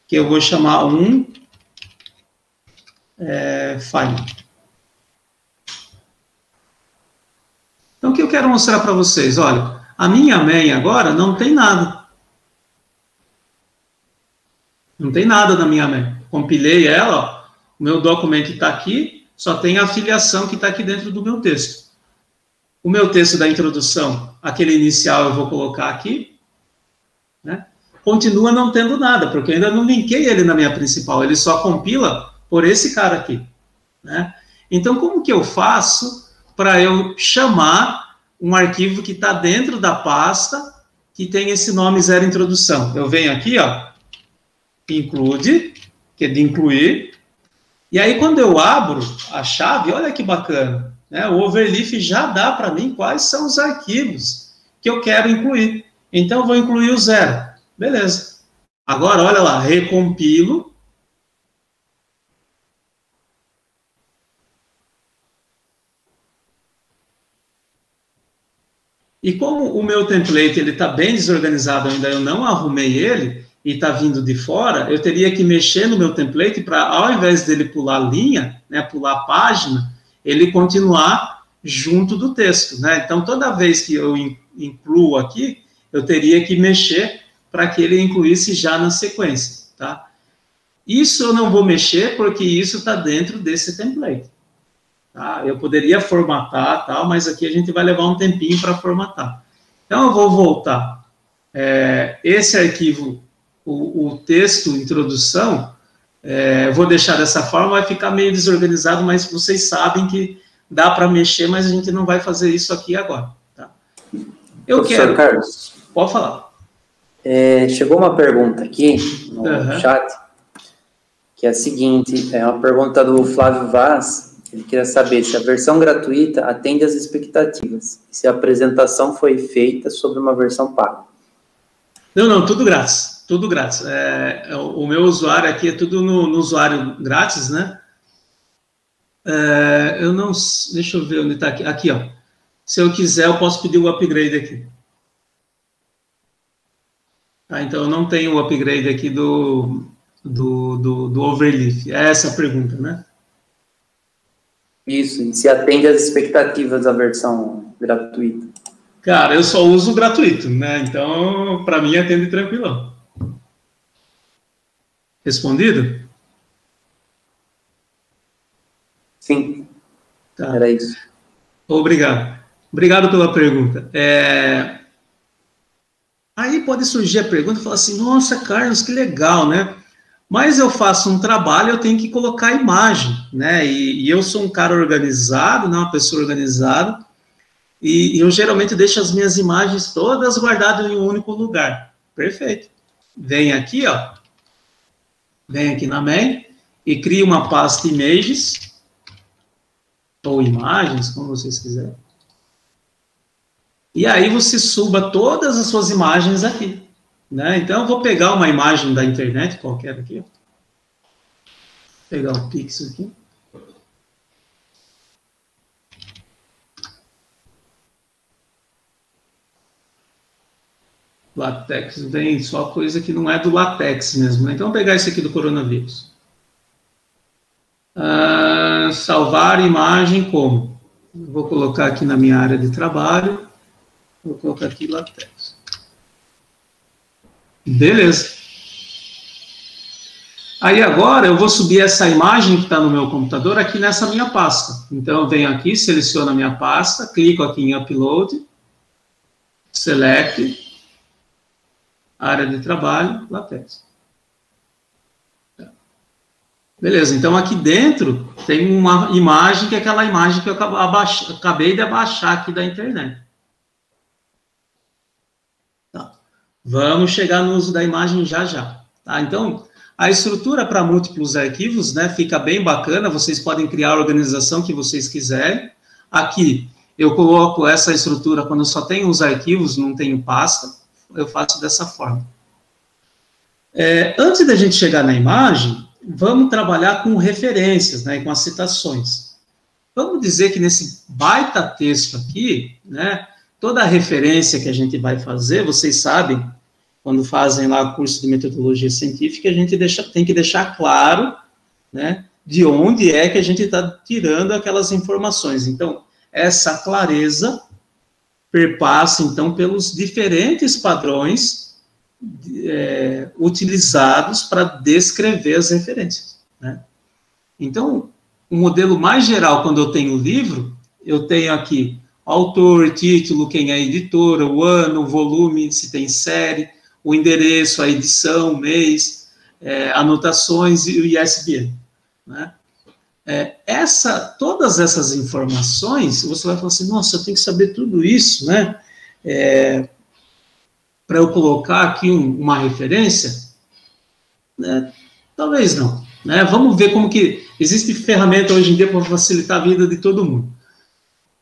que eu vou chamar file. Então, o que eu quero mostrar para vocês? Olha, a minha main agora não tem nada. Não tem nada na minha main. Compilei ela, ó, o meu documento está aqui, só tem a afiliação que está aqui dentro do meu texto. O meu texto da introdução, aquele inicial eu vou colocar aqui, né? Continua não tendo nada, porque eu ainda não linkei ele na minha principal, ele só compila por esse cara aqui, né? Então, como que eu faço para eu chamar um arquivo que está dentro da pasta que tem esse nome zero introdução? Eu venho aqui, ó, include, que é de incluir, e aí quando eu abro a chave, olha que bacana, né? O Overleaf já dá para mim quais são os arquivos que eu quero incluir. Então, eu vou incluir o zero. Beleza. Agora, olha lá, recompilo. E como o meu template está bem desorganizado ainda, eu não arrumei ele, e está vindo de fora, eu teria que mexer no meu template para, ao invés dele pular linha, né, pular página, ele continuar junto do texto, né? Então, toda vez que eu incluo aqui, eu teria que mexer para que ele incluísse já na sequência, tá? Isso eu não vou mexer, porque isso está dentro desse template, tá? Eu poderia formatar, tal, mas aqui a gente vai levar um tempinho para formatar. Então, eu vou voltar. Esse arquivo, o texto, introdução, vou deixar dessa forma, vai ficar meio desorganizado, mas vocês sabem que dá para mexer, mas a gente não vai fazer isso aqui agora, tá? Professor Carlos. Pode falar. Chegou uma pergunta aqui no chat, que é a seguinte, é uma pergunta do Flávio Vaz, ele queria saber se a versão gratuita atende às expectativas, se a apresentação foi feita sobre uma versão paga. Não, tudo grátis, Tudo grátis. O meu usuário aqui é tudo no usuário grátis, né? Eu não... Deixa eu ver onde está aqui. Aqui, ó. Se eu quiser, eu posso pedir o upgrade aqui. Tá, então, eu não tenho o upgrade aqui do Overleaf. É essa a pergunta, né? Isso, se atende às expectativas da versão gratuita. Cara, eu só uso o gratuito, né? Então, para mim, atende tranquilão. Respondido? Sim, tá. Era isso. Obrigado. Obrigado pela pergunta. Aí pode surgir a pergunta e falar assim, nossa, Carlos, que legal, né? Mas eu faço um trabalho, eu tenho que colocar a imagem, né? E eu sou um cara organizado, né? Uma pessoa organizada, e eu geralmente deixo as minhas imagens todas guardadas em um único lugar. Perfeito. Vem aqui, ó. Vem aqui na main e cria uma pasta images, ou imagens, como vocês quiserem. E aí você suba todas as suas imagens aqui, né? Então eu vou pegar uma imagem da internet qualquer aqui, ó. Pegar o pixel aqui. Latex vem só coisa que não é do latex mesmo, né? Então vou pegar esse aqui do coronavírus. Salvar imagem como? Vou colocar aqui na minha área de trabalho. Vou colocar aqui latex. Beleza. Aí agora eu vou subir essa imagem que está no meu computador aqui nessa minha pasta. Então eu venho aqui, seleciono a minha pasta, clico aqui em Upload, Select, área de trabalho, latex. Beleza, então aqui dentro tem uma imagem que é aquela imagem que eu acabei de abaixar aqui da internet. Tá. Vamos chegar no uso da imagem já. Tá? Então, a estrutura para múltiplos arquivos, né, fica bem bacana, vocês podem criar a organização que vocês quiserem. Aqui, eu coloco essa estrutura quando eu só tenho os arquivos, não tenho pasta, eu faço dessa forma. Antes da gente chegar na imagem, vamos trabalhar com referências, né, com as citações. Vamos dizer que nesse baita texto aqui, né, toda a referência que a gente vai fazer, vocês sabem, quando fazem lá o curso de metodologia científica, a gente tem que deixar claro, né, de onde é que a gente está tirando aquelas informações. Então, essa clareza perpassa, então, pelos diferentes padrões utilizados para descrever as referências, né? Então, o modelo mais geral, quando eu tenho o livro, eu tenho aqui autor, título, quem é a editora, o ano, o volume, se tem série, o endereço, a edição, o mês, anotações e o ISBN, né? Todas essas informações, você vai falar assim, nossa, eu tenho que saber tudo isso, né? Para eu colocar aqui uma referência? Talvez não, né? Vamos ver como que existe ferramenta hoje em dia para facilitar a vida de todo mundo.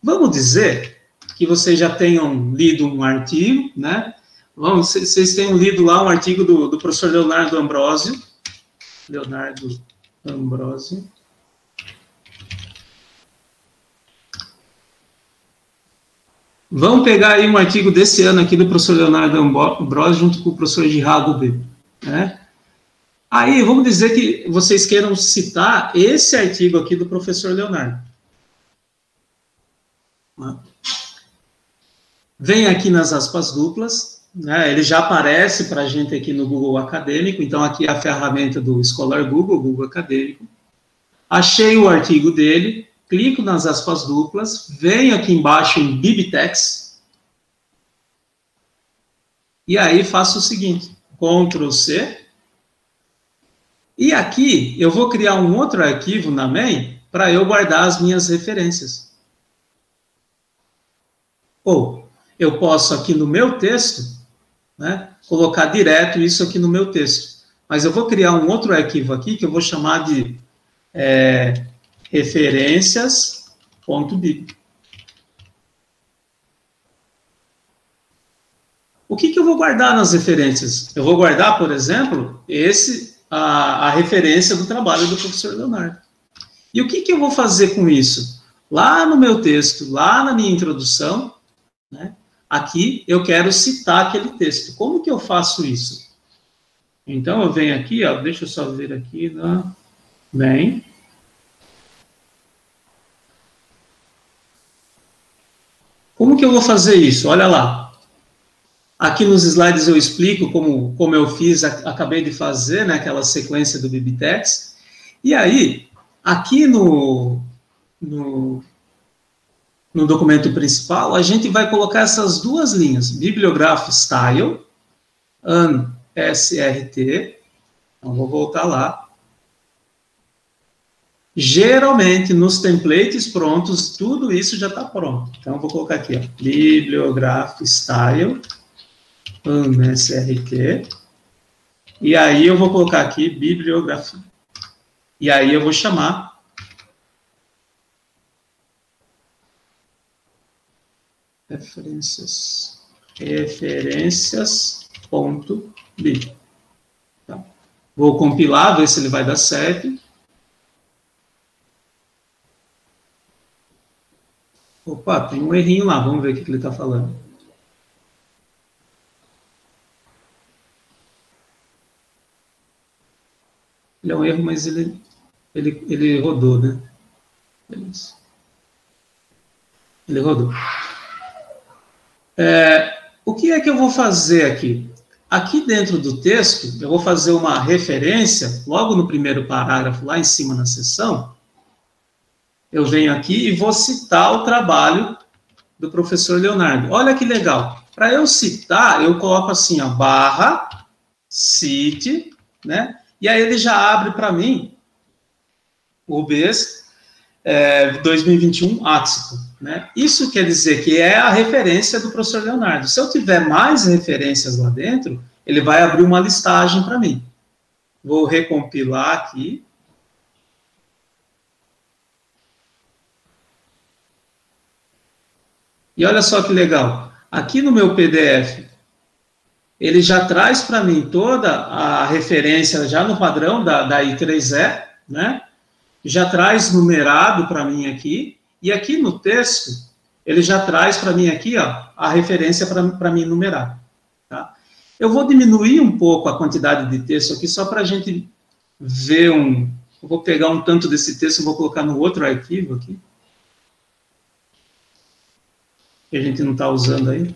Vamos dizer que vocês já tenham lido um artigo, né? Vocês tenham lido lá um artigo do professor Leonardo Ambrosio. Vamos pegar aí um artigo desse ano aqui do professor Leonardo Ambrosio junto com o professor Girardo B, né? Aí, vamos dizer que vocês queiram citar esse artigo aqui do professor Leonardo. Vem aqui nas aspas duplas, né? Ele já aparece para a gente aqui no Google Acadêmico, então aqui é a ferramenta do Scholar Google, Google Acadêmico. Achei o artigo dele, clico nas aspas duplas, venho aqui embaixo em BibTeX, e aí faço o seguinte, Ctrl+C, e aqui eu vou criar um outro arquivo na main para eu guardar as minhas referências. Ou eu posso aqui no meu texto, né, colocar direto isso aqui no meu texto. Mas eu vou criar um outro arquivo aqui que eu vou chamar de referências.bib. O que eu vou guardar nas referências? Eu vou guardar, por exemplo, a referência do trabalho do professor Leonardo. E o que eu vou fazer com isso? Lá no meu texto, lá na minha introdução, né, aqui eu quero citar aquele texto. Como que eu faço isso? Então, eu venho aqui, ó, deixa eu só ver aqui, vem. Como que eu vou fazer isso? Olha lá. Aqui nos slides eu explico como eu fiz, acabei de fazer, né, aquela sequência do Biblitex. E aí, aqui no documento principal, a gente vai colocar essas duas linhas, Bibliograph Style, SRT, então vou voltar lá. Geralmente, nos templates prontos, tudo isso já está pronto. Então, eu vou colocar aqui, ó, Bibliograph Style, SRT, e aí eu vou colocar aqui bibliografia. E aí eu vou chamar referências.bib. Tá? Vou compilar, ver se ele vai dar certo. Opa, tem um errinho lá, vamos ver o que ele está falando. Ele é um erro, mas ele rodou, né? Beleza. Ele rodou. O que é que eu vou fazer aqui? Aqui dentro do texto, eu vou fazer uma referência, logo no primeiro parágrafo, lá em cima na seção, eu venho aqui e vou citar o trabalho do professor Leonardo. Olha que legal. Para eu citar, eu coloco assim, ó, barra, cite, né? E aí ele já abre para mim o BES 2021 Ático, né? Isso quer dizer que é a referência do professor Leonardo. Se eu tiver mais referências lá dentro, ele vai abrir uma listagem para mim. Vou recompilar aqui. E olha só que legal. Aqui no meu PDF, ele já traz para mim toda a referência, já no padrão da I3E, né? Já traz numerado para mim aqui, e aqui no texto, ele já traz para mim aqui, ó, a referência para mim numerar. Tá? Eu vou diminuir um pouco a quantidade de texto aqui, só para a gente ver eu vou pegar um tanto desse texto e vou colocar no outro arquivo aqui, que a gente não está usando aí.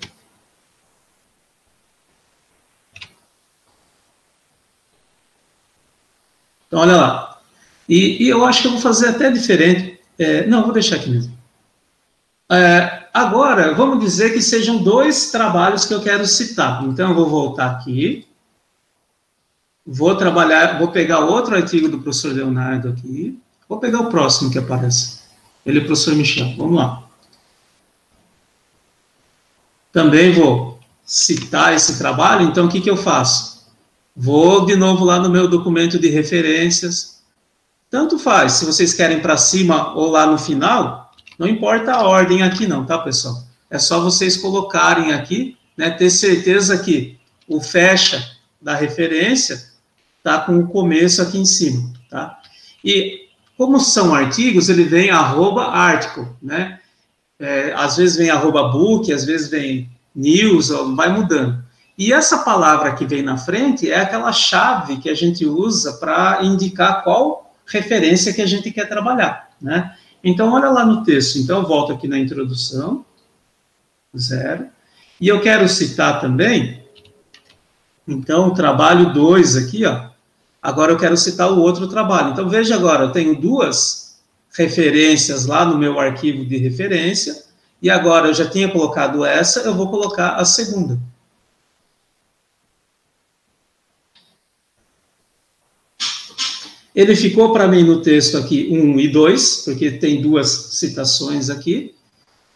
Então, olha lá. E eu acho que eu vou fazer até diferente. Não, vou deixar aqui mesmo. Agora, vamos dizer que sejam 2 trabalhos que eu quero citar. Então, eu vou voltar aqui. Vou pegar outro artigo do professor Leonardo aqui. Vou pegar o próximo que aparece. Ele é o professor Michel. Vamos lá. Também vou citar esse trabalho. Então, o que eu faço? Vou de novo lá no meu documento de referências. Tanto faz, se vocês querem para cima ou lá no final, não importa a ordem aqui não, tá, pessoal? É só vocês colocarem aqui, né, ter certeza que o fecha da referência tá com o começo aqui em cima, tá? E como são artigos, ele vem @article, né? Às vezes vem @book, às vezes vem news, vai mudando. E essa palavra que vem na frente é aquela chave que a gente usa para indicar qual referência que a gente quer trabalhar, né? Então, olha lá no texto. Então, eu volto aqui na introdução, 0, e eu quero citar também, então, o trabalho 2 aqui, ó, agora eu quero citar o outro trabalho. Então, veja agora, eu tenho 2 referências lá no meu arquivo de referência, e agora eu já tinha colocado essa, eu vou colocar a segunda. Ele ficou para mim no texto aqui 1 e 2, porque tem 2 citações aqui,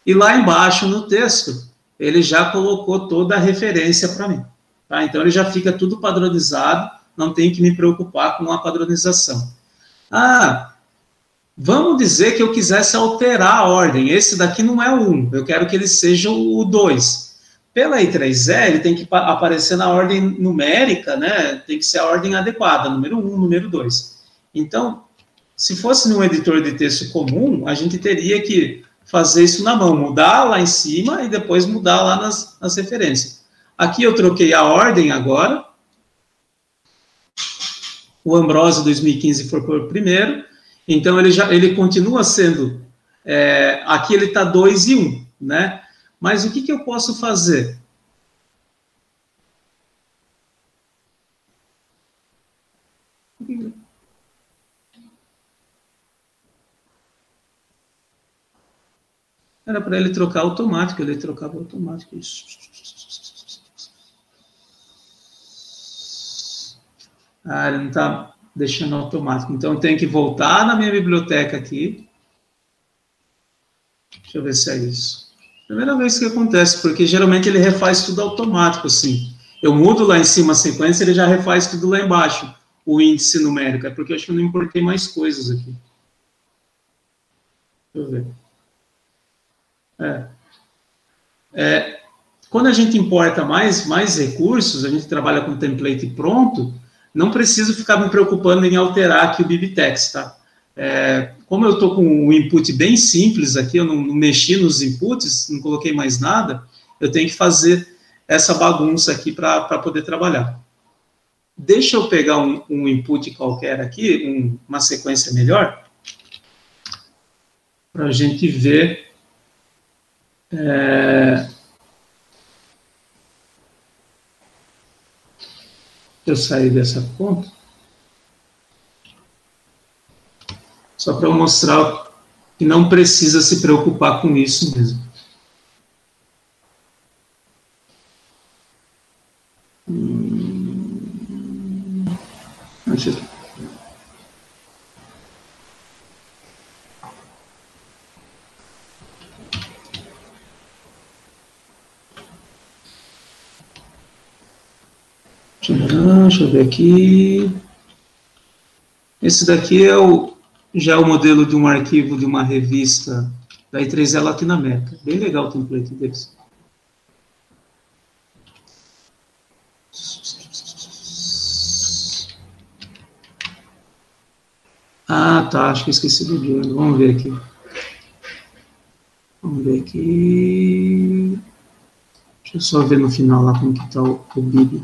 e lá embaixo no texto, ele já colocou toda a referência para mim. Tá? Então, ele já fica tudo padronizado, não tem que me preocupar com a padronização. Vamos dizer que eu quisesse alterar a ordem, esse daqui não é o 1, eu quero que ele seja o 2. pela I3E, ele tem que aparecer na ordem numérica, né? Tem que ser a ordem adequada, número 1, número 2. Então, se fosse num editor de texto comum, a gente teria que fazer isso na mão, mudar lá em cima e depois mudar lá nas referências. Aqui eu troquei a ordem agora. O Ambrosio 2015 foi por primeiro, então ele continua sendo, aqui ele está 2 e 1, né? Mas o que eu posso fazer? Era para ele trocar automático, ele trocava automático. Ele não está deixando automático. Então, eu tenho que voltar na minha biblioteca aqui. Deixa eu ver se é isso. Primeira vez que acontece, porque geralmente ele refaz tudo automático, assim. Eu mudo lá em cima a sequência, ele já refaz tudo lá embaixo, o índice numérico. É porque eu acho que eu não importei mais coisas aqui. Deixa eu ver. Quando a gente importa mais recursos, a gente trabalha com template pronto, não preciso ficar me preocupando em alterar aqui o BibTeX, tá? Como eu estou com um input bem simples aqui, eu não mexi nos inputs, não coloquei mais nada, eu tenho que fazer essa bagunça aqui para poder trabalhar. Deixa eu pegar um input qualquer aqui, uma sequência melhor, para a gente ver... Eu saí dessa conta só para eu mostrar que não precisa se preocupar com isso mesmo. Deixa eu ver aqui. Esse daqui já é o modelo de um arquivo de uma revista da I3E Latinoamérica. Bem legal o template deles. Tá, acho que esqueci do Journal. Vamos ver aqui. Deixa eu só ver no final lá como que está o Bib.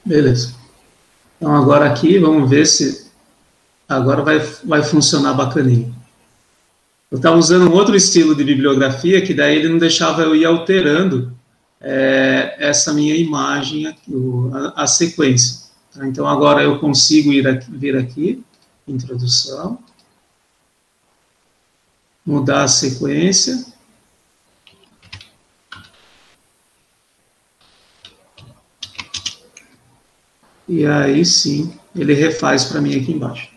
Beleza. Então, agora aqui, vamos ver se agora vai funcionar bacaninho. Eu estava usando um outro estilo de bibliografia, que daí ele não deixava eu ir alterando essa minha imagem, aqui, a sequência. Tá? Então, agora eu consigo vir aqui, introdução, mudar a sequência. E aí sim, ele refaz para mim aqui embaixo.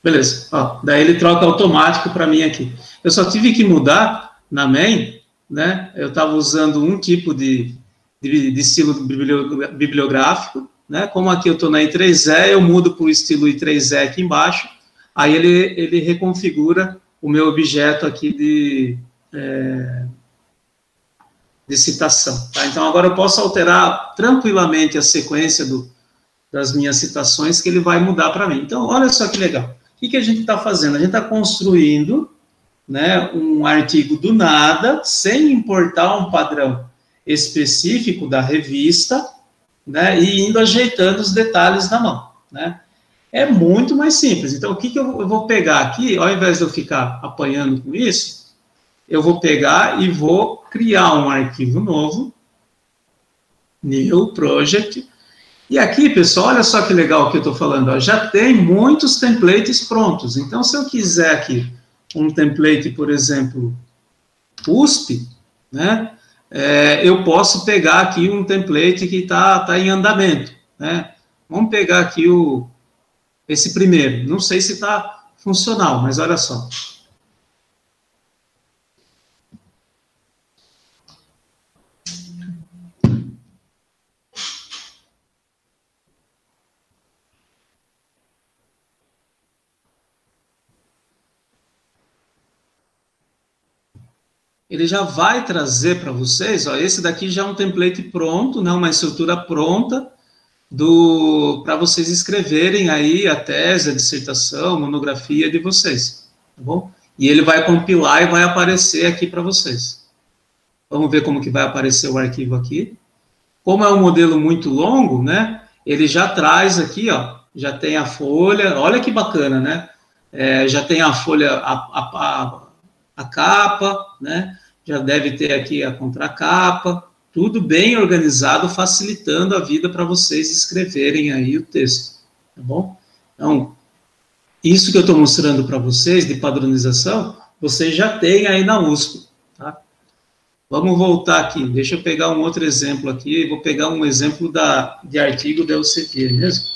Beleza, daí ele troca automático para mim aqui. Eu só tive que mudar na main, né? Eu estava usando um tipo de estilo bibliográfico, né? Como aqui eu estou na I3E, eu mudo para o estilo I3E aqui embaixo, aí ele reconfigura o meu objeto aqui de citação. Tá? Então, agora eu posso alterar tranquilamente a sequência das minhas citações, que ele vai mudar para mim. Então, olha só que legal. O que a gente está fazendo? A gente está construindo, né, um artigo do nada, sem importar um padrão específico da revista, né, e indo ajeitando os detalhes na mão. Né? É muito mais simples. Então, o que eu vou pegar aqui, ao invés de eu ficar apanhando com isso, eu vou pegar e vou criar um arquivo novo, New Project. E aqui, pessoal, olha só que legal que eu estou falando, ó, já tem muitos templates prontos. Então, se eu quiser aqui um template, por exemplo, USP, né, eu posso pegar aqui um template que está em andamento, né? Vamos pegar aqui esse primeiro. Não sei se está funcional, mas olha só. Ele já vai trazer para vocês, ó, esse daqui já é um template pronto, né, uma estrutura pronta para vocês escreverem aí a tese, a dissertação, a monografia de vocês, tá bom? E ele vai compilar e vai aparecer aqui para vocês. Vamos ver como que vai aparecer o arquivo aqui. Como é um modelo muito longo, né, ele já traz aqui, ó, já tem a folha, olha que bacana, né? Já tem a folha, a capa, né? Já deve ter aqui a contracapa, tudo bem organizado, facilitando a vida para vocês escreverem aí o texto, tá bom? Então, isso que eu estou mostrando para vocês de padronização, vocês já têm aí na USP, tá? Vamos voltar aqui, deixa eu pegar um outro exemplo aqui, vou pegar um exemplo de artigo da UCP mesmo.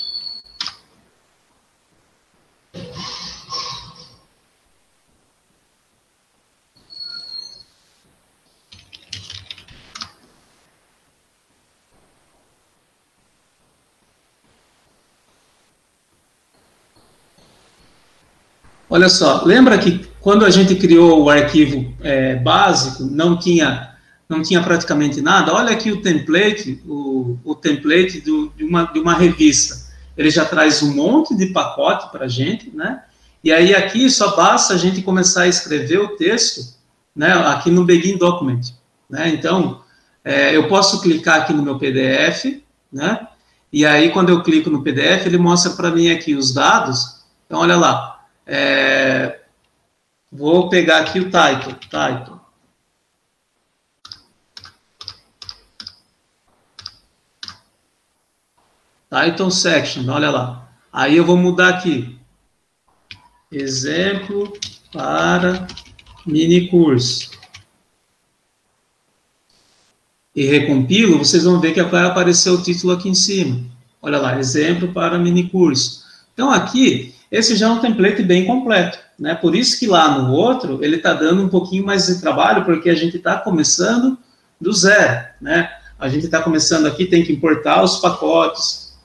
Olha só, lembra que quando a gente criou o arquivo básico, não tinha praticamente nada? Olha aqui o template, o template de uma revista. Ele já traz um monte de pacote para a gente, né? E aí aqui só basta a gente começar a escrever o texto, né? Aqui no Begin Document, né? Então, eu posso clicar aqui no meu PDF, né? E aí quando eu clico no PDF, ele mostra para mim aqui os dados. Então, olha lá. Vou pegar aqui o title. Title section, olha lá. Aí eu vou mudar aqui. Exemplo para mini curso. E recompilo, vocês vão ver que vai aparecer o título aqui em cima. Olha lá, exemplo para mini curso. Então aqui, esse já é um template bem completo, né? Por isso que lá no outro, ele está dando um pouquinho mais de trabalho, porque a gente está começando do zero, né? A gente está começando aqui, tem que importar os pacotes,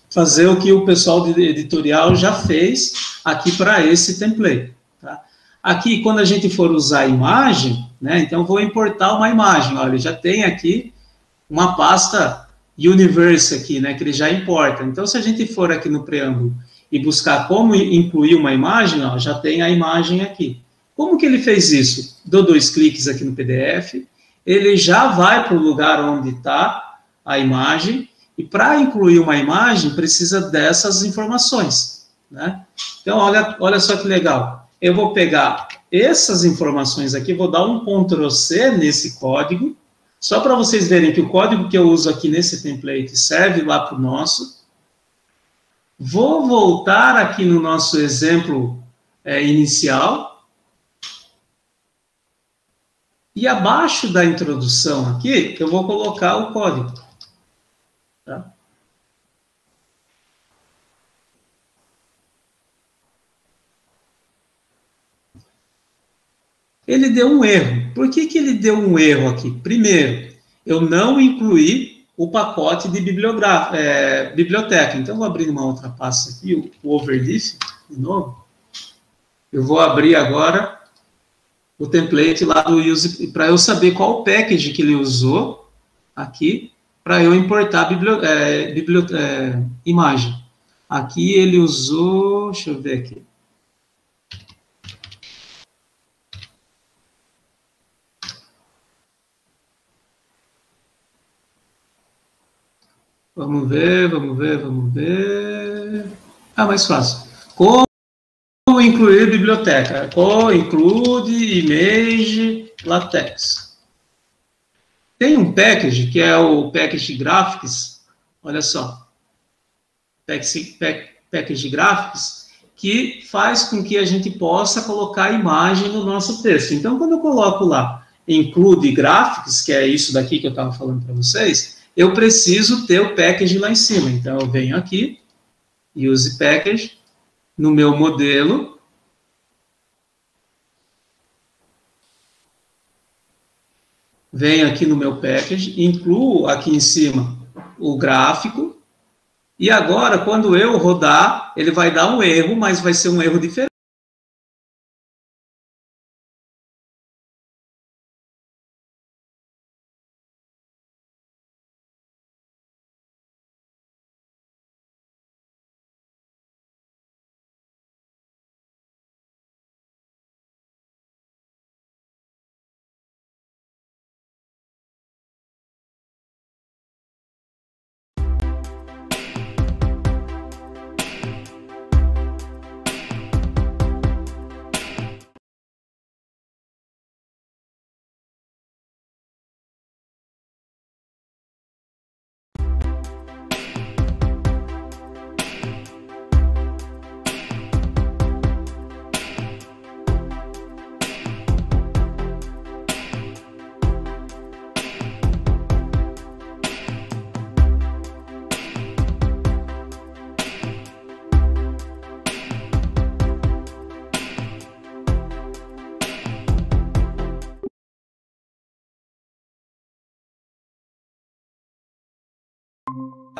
fazer o que o pessoal de editorial já fez aqui para esse template, tá? Aqui, quando a gente for usar a imagem, né? Então, eu vou importar uma imagem, olha, já tem aqui uma pasta Universe aqui, né? Que ele já importa. Então, se a gente for aqui no preâmbulo e buscar como incluir uma imagem, ó, já tem a imagem aqui. Como que ele fez isso? Dou 2 cliques aqui no PDF, ele já vai para o lugar onde está a imagem, e para incluir uma imagem, precisa dessas informações, né? Então, olha só que legal. Eu vou pegar essas informações aqui, vou dar um Ctrl+C nesse código, só para vocês verem que o código que eu uso aqui nesse template serve lá para o nosso. Vou voltar aqui no nosso exemplo inicial. E abaixo da introdução aqui, eu vou colocar o código. Tá? Ele deu um erro. Por que ele deu um erro aqui? Primeiro, eu não incluí o pacote de biblioteca. Então, vou abrir uma outra pasta aqui, o Overleaf, de novo. Eu vou abrir agora o template lá do use, para eu saber qual o package que ele usou aqui, para eu importar imagem. Aqui ele usou, deixa eu ver aqui. Vamos ver. Ah, mais fácil. Como incluir biblioteca. Include image latex. Tem um package, que é o package graphics, olha só, package graphics, que faz com que a gente possa colocar imagem no nosso texto. Então, quando eu coloco lá, include graphics, que é isso daqui que eu estava falando para vocês, eu preciso ter o package lá em cima. Então, eu venho aqui, use package, no meu modelo, venho aqui no meu package, incluo aqui em cima o gráfico, e agora, quando eu rodar, ele vai dar um erro, mas vai ser um erro diferente.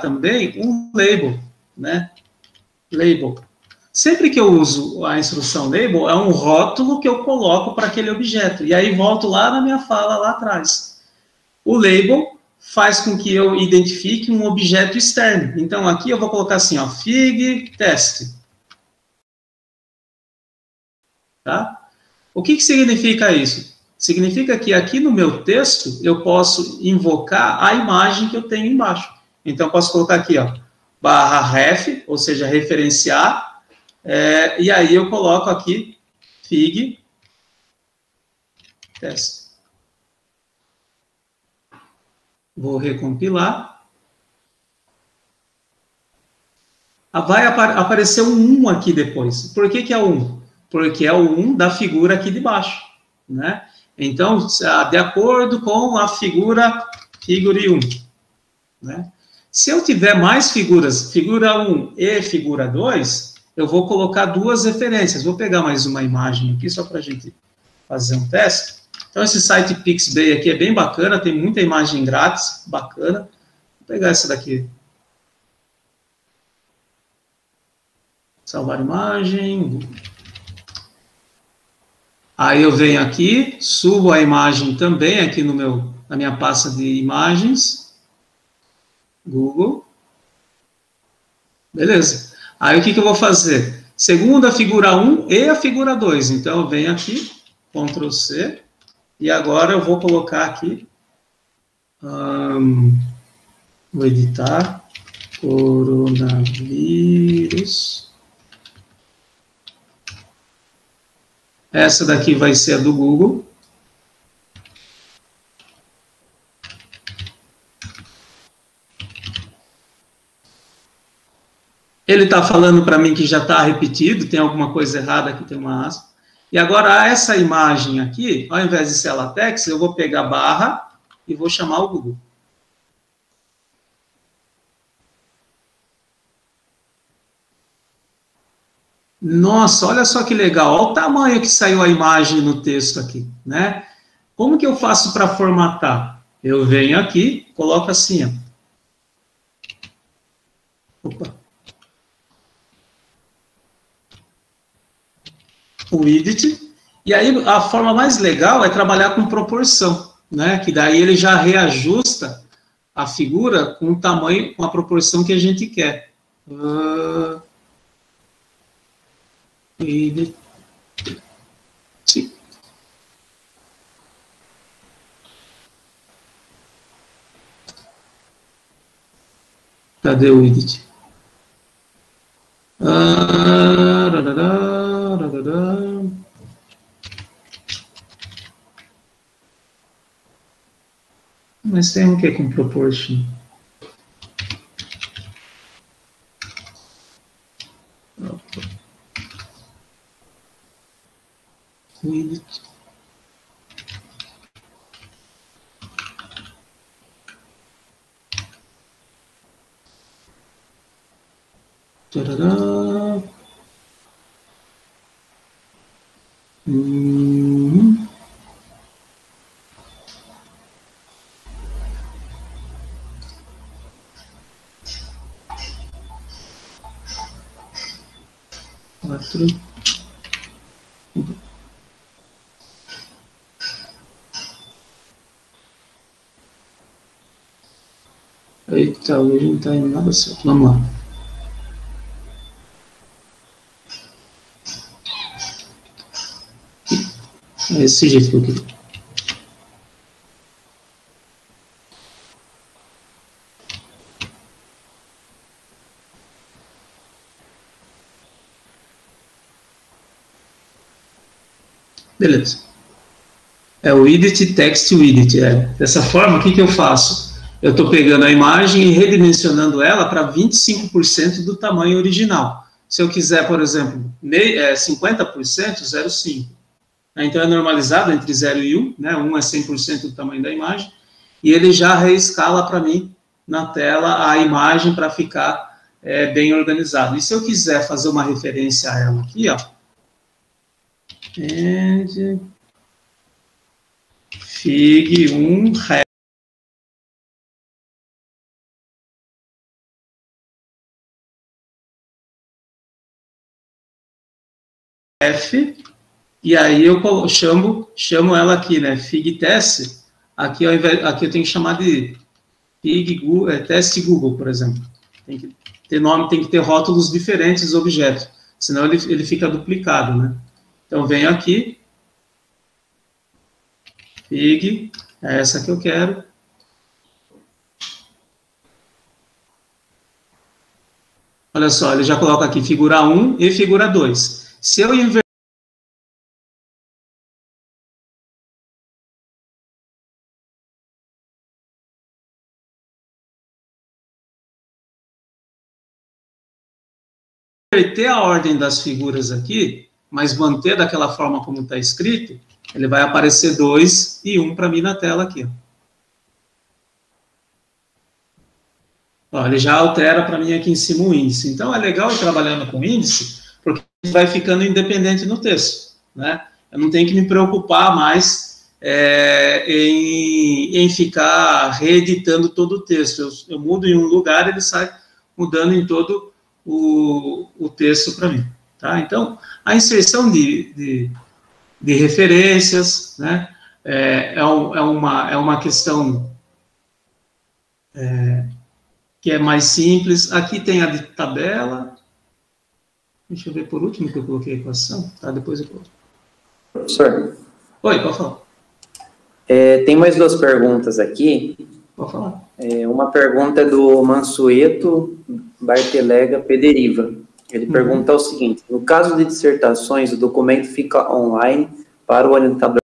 Também um label, né? Label. Sempre que eu uso a instrução label, é um rótulo que eu coloco para aquele objeto. E aí volto lá na minha fala lá atrás. O label faz com que eu identifique um objeto externo. Então, aqui eu vou colocar assim, ó, fig test. Tá? O que significa isso? Significa que aqui no meu texto, eu posso invocar a imagem que eu tenho embaixo. Então, posso colocar aqui, ó, /ref, ou seja, referenciar, e aí eu coloco aqui fig test. Vou recompilar. Vai aparecer um 1 aqui depois. Por que é o 1? Porque é o 1 da figura aqui de baixo, né? Então, de acordo com a figure 1, né? Se eu tiver mais figuras, figura 1 e figura 2, eu vou colocar duas referências. Vou pegar mais uma imagem aqui, só para a gente fazer um teste. Então, esse site Pixabay aqui é bem bacana, tem muita imagem grátis, bacana. Vou pegar essa daqui. Salvar imagem. Aí eu venho aqui, subo a imagem também aqui na minha pasta de imagens. Google. Beleza. Aí o que eu vou fazer? Segundo a figura 1 e a figura 2. Então, eu venho aqui, Ctrl C, e agora eu vou colocar aqui, vou editar, coronavírus. Essa daqui vai ser a do Google. Ele está falando para mim que já está repetido, tem alguma coisa errada aqui, tem uma aspa. E agora, essa imagem aqui, ao invés de ser latex, eu vou pegar barra e vou chamar o Google. Nossa, olha só que legal, olha o tamanho que saiu a imagem no texto aqui, né? Como que eu faço para formatar? Eu venho aqui, coloco assim, ó. Opa. O edit, e aí a forma mais legal é trabalhar com proporção, né? Que daí ele já reajusta a figura com o tamanho, com a proporção que a gente quer. Edit. Sim. Cadê o edit? Mas tem o que com proportion? Width. Tarará. Quatro. Eita, hoje não está indo nada certo. Vamos lá. É esse jeito que eu queria. Beleza. É o widget, text widget. Dessa forma, o que eu faço? Eu estou pegando a imagem e redimensionando ela para 25% do tamanho original. Se eu quiser, por exemplo, 50%, 0,5. Então, é normalizado entre 0 e 1, né? 1 é 100% do tamanho da imagem, e ele já reescala para mim na tela a imagem para ficar bem organizado. E se eu quiser fazer uma referência a ela aqui, ó, Fig 1 ref, e aí eu chamo ela aqui, né, Fig Test, aqui eu tenho que chamar de Fig Google, Teste Google, por exemplo. Tem que ter nome, tem que ter rótulos diferentes dos objetos, senão ele fica duplicado, né. Então, venho aqui, Fig, é essa que eu quero. Olha só, ele já coloca aqui figura 1 e figura 2. Se eu inverter a ordem das figuras aqui, mas manter daquela forma como está escrito, ele vai aparecer 2 e 1 para mim na tela aqui. Ó, ele já altera para mim aqui em cima o índice. Então, é legal ir trabalhando com índice, porque vai ficando independente no texto, né? Eu não tenho que me preocupar mais em ficar reeditando todo o texto. Eu mudo em um lugar, ele sai mudando em todo o texto para mim. Tá? Então, a inserção de referências, né? É uma questão que é mais simples. Aqui tem a de tabela. Deixa eu ver por último que eu coloquei a equação. Tá, depois eu coloco. Professor. Oi, pode falar. Tem mais duas perguntas aqui. Pode falar. Uma pergunta é do Mansueto Bartelega Pederiva. Ele pergunta o seguinte: no caso de dissertações, o documento fica online para o orientador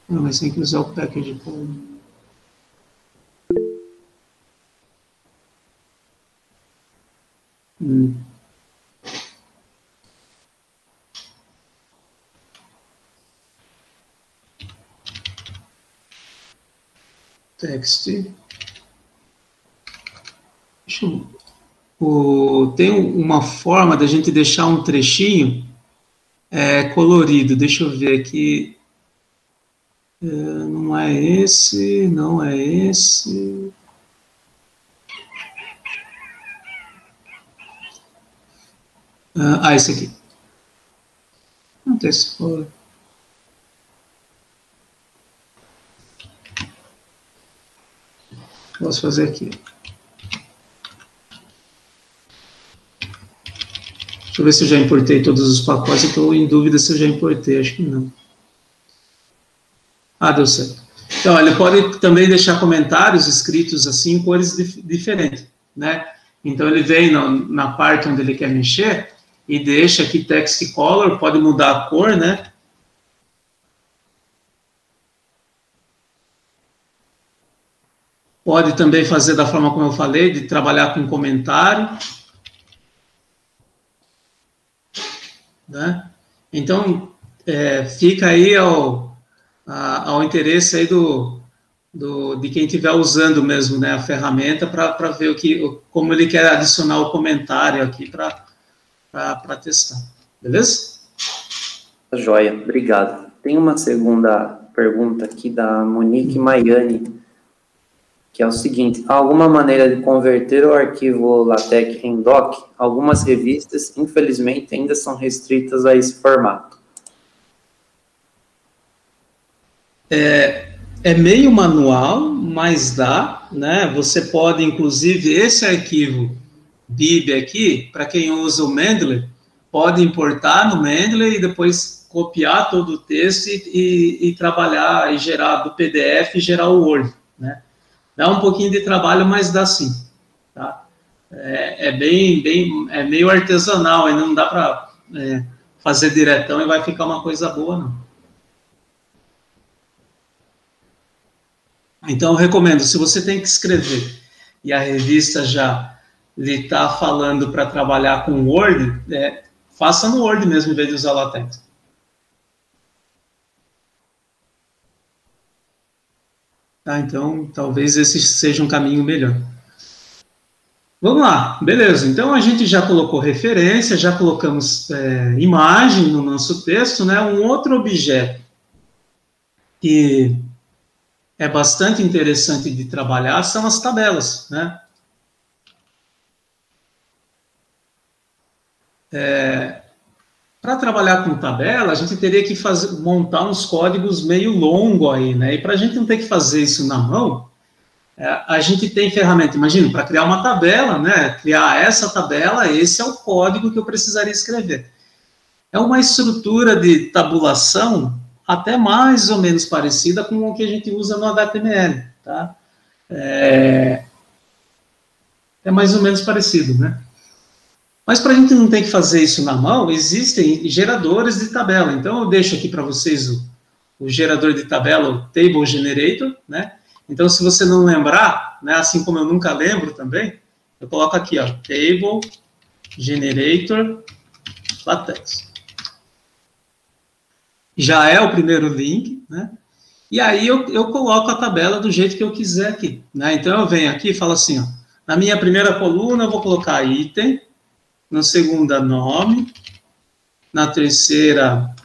Não, mas tem que usar o package poll. Text. Tem uma forma da gente deixar um trechinho colorido. Deixa eu ver aqui. Não é esse, não é esse. Esse aqui. Não tem esse fora. Posso fazer aqui. Deixa eu ver se eu já importei todos os pacotes. Eu estou em dúvida se eu já importei, acho que não. Deu certo. Então, ele pode também deixar comentários escritos assim, em cores diferentes, né? Então, ele vem na parte onde ele quer mexer e deixa aqui text color, pode mudar a cor, né? Pode também fazer da forma como eu falei, de trabalhar com comentário. Né? Então, fica aí ao interesse aí de quem estiver usando mesmo, né, a ferramenta para ver como ele quer adicionar o comentário aqui para testar. Beleza? Joia, obrigado. Tem uma segunda pergunta aqui da Monique Maiani, que é o seguinte: há alguma maneira de converter o arquivo LaTeX em doc? Algumas revistas, infelizmente, ainda são restritas a esse formato. É meio manual, mas dá, né? Você pode, inclusive, esse arquivo bib aqui, para quem usa o Mendeley, pode importar no Mendeley e depois copiar todo o texto e trabalhar e gerar do PDF e gerar o Word, né? Dá um pouquinho de trabalho, mas dá sim, tá? É meio artesanal, ainda não dá para fazer diretão e vai ficar uma coisa boa, não. Então, eu recomendo, se você tem que escrever e a revista já lhe está falando para trabalhar com Word, faça no Word mesmo, em vez de usar LaTeX. Tá, então, talvez esse seja um caminho melhor. Vamos lá, beleza. Então, a gente já colocou referência, já colocamos imagem no nosso texto, né? Um outro objeto que é bastante interessante de trabalhar são as tabelas, né? Para trabalhar com tabela, a gente teria que montar uns códigos meio longo aí, né? E para a gente não ter que fazer isso na mão, a gente tem ferramenta, imagina, para criar uma tabela, né? Criar essa tabela, esse é o código que eu precisaria escrever. É uma estrutura de tabulação até mais ou menos parecida com o que a gente usa no HTML, tá? É mais ou menos parecido, né? Mas para a gente não ter que fazer isso na mão, existem geradores de tabela. Então, eu deixo aqui para vocês o gerador de tabela, o Table Generator, né? Então, se você não lembrar, né, assim como eu nunca lembro também, eu coloco aqui, ó, Table Generator LaTeX. Já é o primeiro link, né? E aí eu coloco a tabela do jeito que eu quiser aqui, né? Então, eu venho aqui e falo assim, ó, na minha primeira coluna eu vou colocar item, na segunda, nome, na terceira,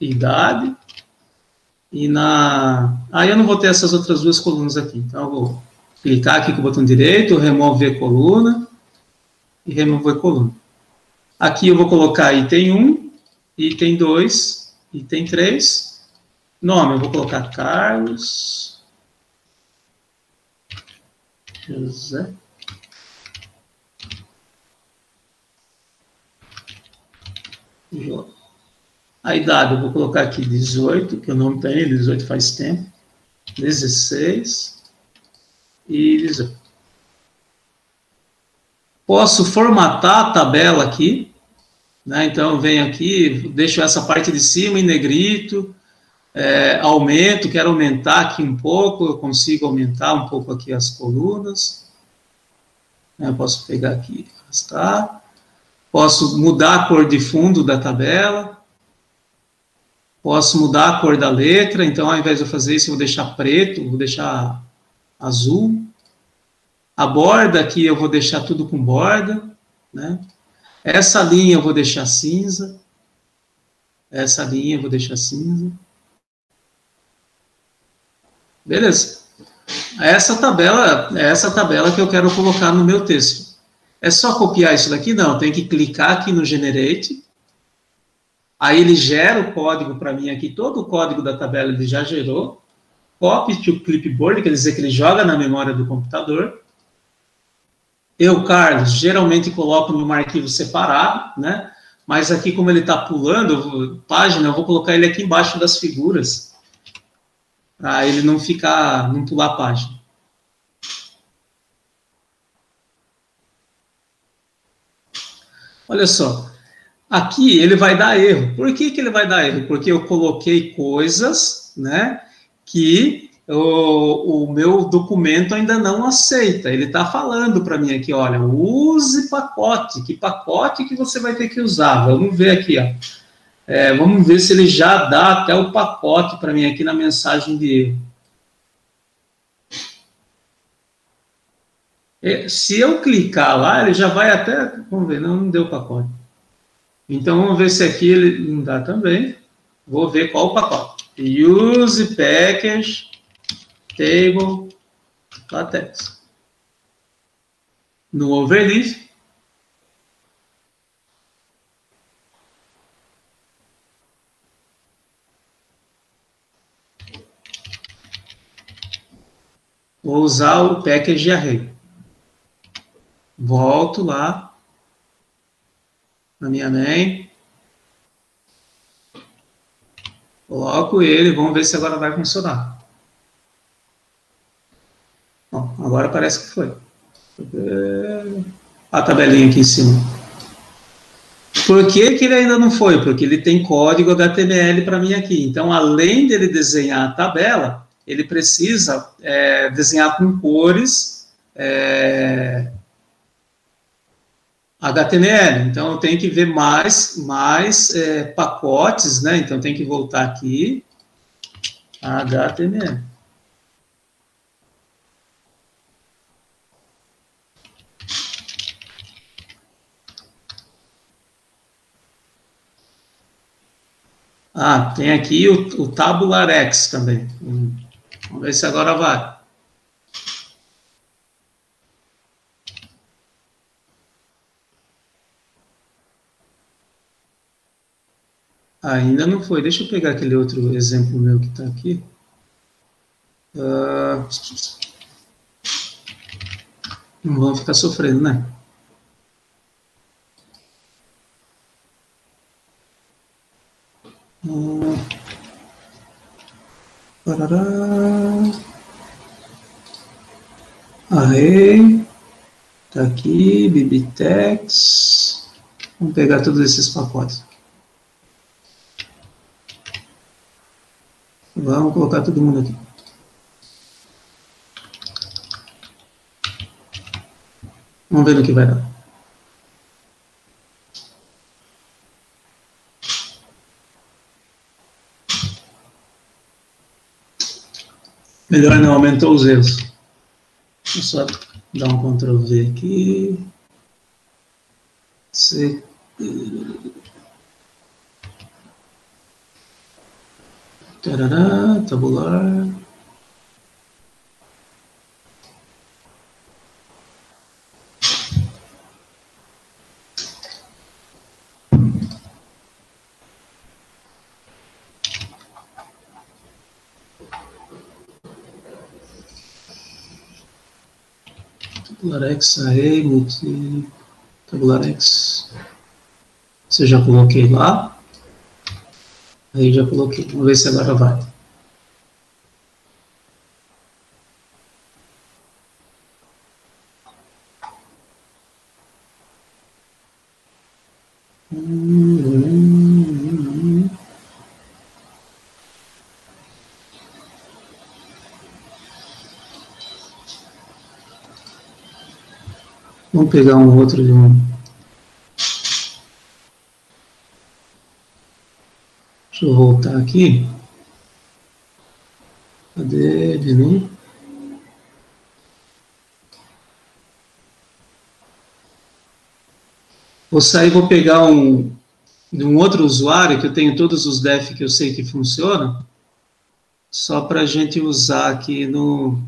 idade, e aí eu não vou ter essas outras duas colunas aqui, então eu vou clicar aqui com o botão direito, remover coluna, e remover coluna. Aqui eu vou colocar item 1, item 2, item 3, nome, eu vou colocar Carlos José. A idade, eu vou colocar aqui 18, que eu não tenho, 18 faz tempo, 16 e 18. Posso formatar a tabela aqui, né? Então, eu venho aqui, deixo essa parte de cima em negrito, Aumento, quero aumentar aqui um pouco, eu consigo aumentar um pouco aqui as colunas. Eu posso pegar aqui, arrastar. Posso mudar a cor de fundo da tabela. Posso mudar a cor da letra, então ao invés de eu fazer isso, eu vou deixar preto, vou deixar azul. A borda aqui eu vou deixar tudo com borda, né? Essa linha eu vou deixar cinza. Essa linha eu vou deixar cinza. Beleza. Essa tabela que eu quero colocar no meu texto. É só copiar isso daqui? Não, tem que clicar aqui no Generate. Aí ele gera o código para mim aqui, todo o código da tabela ele já gerou. Copy to clipboard, quer dizer que ele joga na memória do computador. Eu, Carlos, geralmente coloco num arquivo separado, né? Mas aqui, como ele está pulando página, eu vou colocar ele aqui embaixo das figuras, para ele não pular a página. Olha só, aqui ele vai dar erro. Por que ele vai dar erro? Porque eu coloquei coisas, né, que o meu documento ainda não aceita. Ele está falando para mim aqui, olha, use pacote. Que pacote que você vai ter que usar? Vamos ver aqui, ó. Vamos ver se ele já dá até o pacote para mim aqui na mensagem de erro. Se eu clicar lá, ele já vai até... Vamos ver, não deu pacote. Então, vamos ver se aqui ele não dá também. Vou ver qual o pacote. Use package table latex. No overleaf. Vou usar o package array. Volto lá na minha main. Coloco ele, vamos ver se agora vai funcionar. Bom, agora parece que foi. A tabelinha aqui em cima. Por que ele ainda não foi? Porque ele tem código HTML para mim aqui. Então, além dele desenhar a tabela, ele precisa desenhar com cores HTML. Então, eu tenho que ver mais pacotes, né? Então, tem que voltar aqui, HTML. Tem aqui o TabularX também. Vamos ver se agora vai. Ainda não foi. Deixa eu pegar aquele outro exemplo meu que está aqui. Não vamos ficar sofrendo, né? Array. Tá aqui, Bibitex. Vamos pegar todos esses pacotes. Vamos colocar todo mundo aqui. Vamos ver no que vai dar. Melhor não, aumentou os erros. Vou só dar um Ctrl V aqui. Tarará, tabular. TabularX, array, multi, TabularX. Você já coloquei lá? Aí já coloquei. Vamos ver se agora vai. Vamos pegar um outro de um. Deixa eu voltar aqui. Cadê? Menu. Vou sair, vou pegar de um outro usuário, que eu tenho todos os def que eu sei que funcionam, só para a gente usar aqui no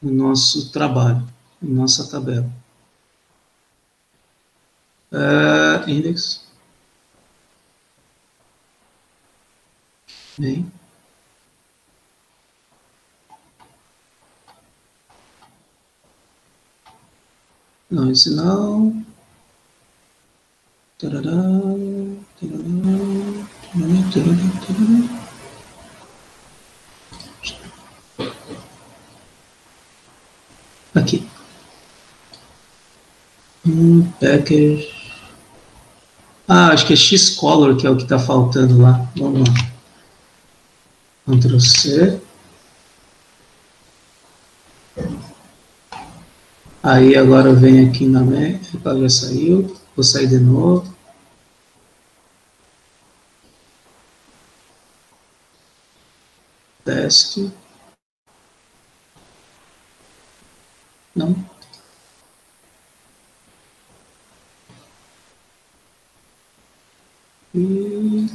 nosso trabalho, na nossa tabela. Index. Bem. Não, esse não. Tarará, tarará, tarará, tarará. Aqui. Package. Acho que é Xcolor que é o que está faltando lá. Vamos lá. Ctrl C. Aí agora eu venho aqui na meta, já saiu. Vou sair de novo. Teste. Não. E...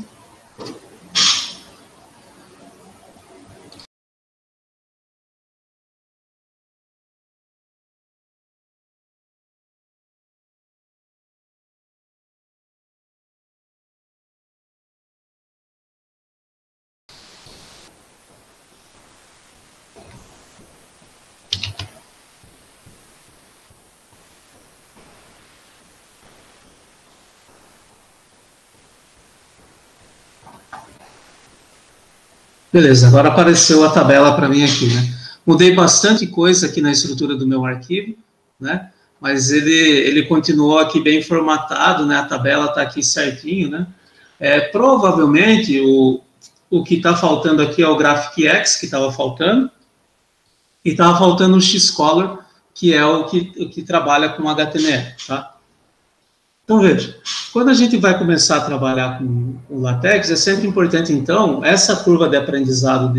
Beleza, agora apareceu a tabela para mim aqui, né? Mudei bastante coisa aqui na estrutura do meu arquivo, né? Mas ele continuou aqui bem formatado, né? A tabela está aqui certinho, né? Provavelmente o que está faltando aqui é o GraphicX, que estava faltando, e estava faltando o Xcolor, que é o que trabalha com HTML, tá? Então, veja, quando a gente vai começar a trabalhar com o LaTeX, é sempre importante, então, essa curva de aprendizado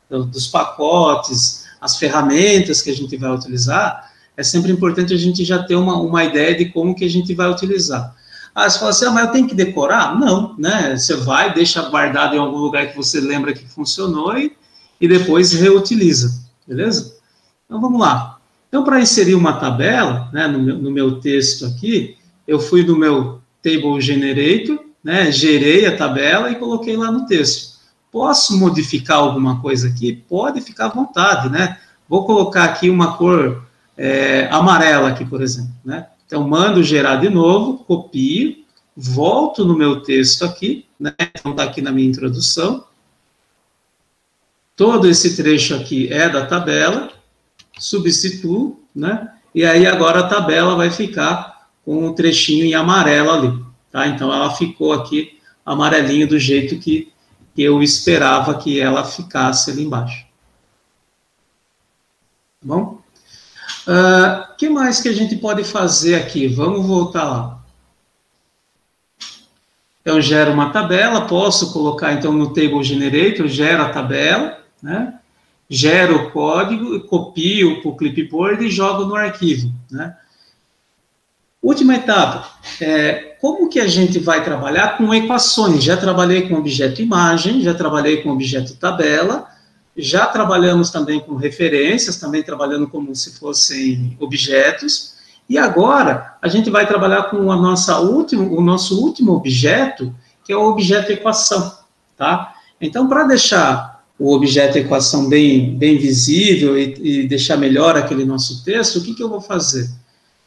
dos pacotes, as ferramentas que a gente vai utilizar, é sempre importante a gente já ter uma ideia de como que a gente vai utilizar. Você fala assim, mas eu tenho que decorar? Não, né? Você vai, deixa guardado em algum lugar que você lembra que funcionou e depois reutiliza, beleza? Então, vamos lá. Então, para inserir uma tabela, né, no meu texto aqui, eu fui do meu Table Generator, né, gerei a tabela e coloquei lá no texto. Posso modificar alguma coisa aqui? Pode ficar à vontade, né? Vou colocar aqui uma cor amarela aqui, por exemplo, né? Então, mando gerar de novo, copio, volto no meu texto aqui, né? Então, está aqui na minha introdução. Todo esse trecho aqui é da tabela, substituo, né? E aí, agora a tabela vai ficar com um trechinho em amarelo ali, tá? Então, ela ficou aqui amarelinho do jeito que eu esperava que ela ficasse ali embaixo. Tá bom? O que mais que a gente pode fazer aqui? Vamos voltar lá. Então, gero uma tabela, posso colocar, então, no Table Generator, gero a tabela, né? Gero o código, copio para o clipboard e jogo no arquivo, né? Última etapa, como que a gente vai trabalhar com equações? Já trabalhei com objeto imagem, já trabalhei com objeto tabela, já trabalhamos também com referências, também trabalhando como se fossem objetos, e agora a gente vai trabalhar com o nosso último objeto, que é o objeto equação, tá? Então, para deixar o objeto equação bem visível e deixar melhor aquele nosso texto, o que eu vou fazer?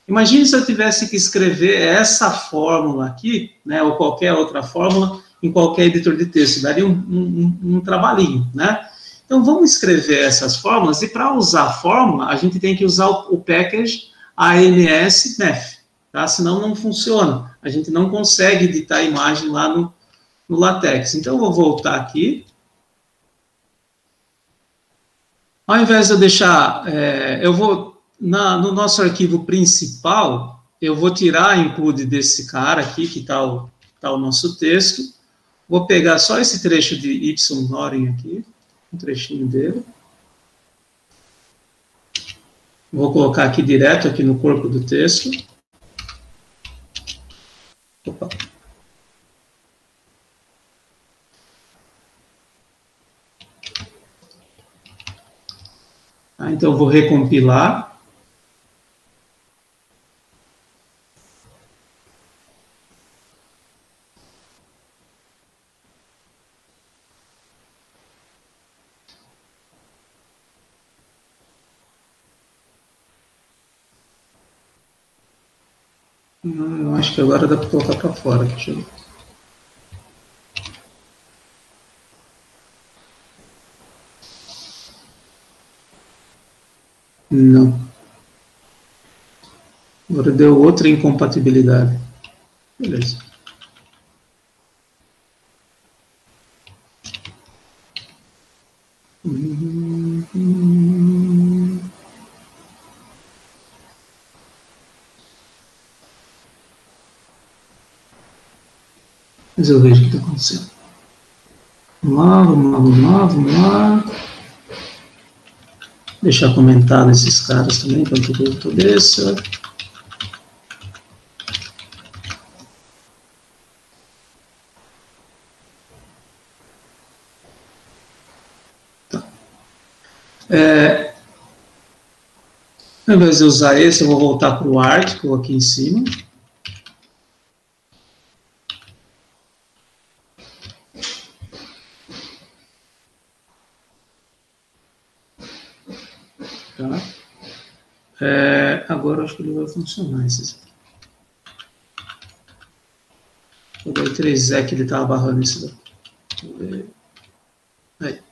Imagine se eu tivesse que escrever essa fórmula aqui, né, ou qualquer outra fórmula, em qualquer editor de texto, daria um trabalhinho, né? Então, vamos escrever essas fórmulas, e para usar a fórmula, a gente tem que usar o package AMS-Math, tá? Senão não funciona, a gente não consegue editar a imagem lá no LaTeX. Então, eu vou voltar aqui. Ao invés de eu deixar, eu vou no nosso arquivo principal, eu vou tirar a include desse cara aqui, que está o nosso texto. Vou pegar só esse trecho de Y Noren aqui, um trechinho dele. Vou colocar aqui direto aqui no corpo do texto. Opa. Então, eu vou recompilar. Eu acho que agora dá para colocar para fora. Deixa eu ver. Não. Agora deu outra incompatibilidade. Beleza. Mas eu vejo o que está acontecendo. Vamos lá. Deixar comentar nesses caras também, enquanto eu estou dessa. Tá. Ao invés de usar esse, eu vou voltar para o article aqui em cima. Agora acho que ele vai funcionar esses aqui. Vou dar 3E que ele estava barrando isso daqui. Aí.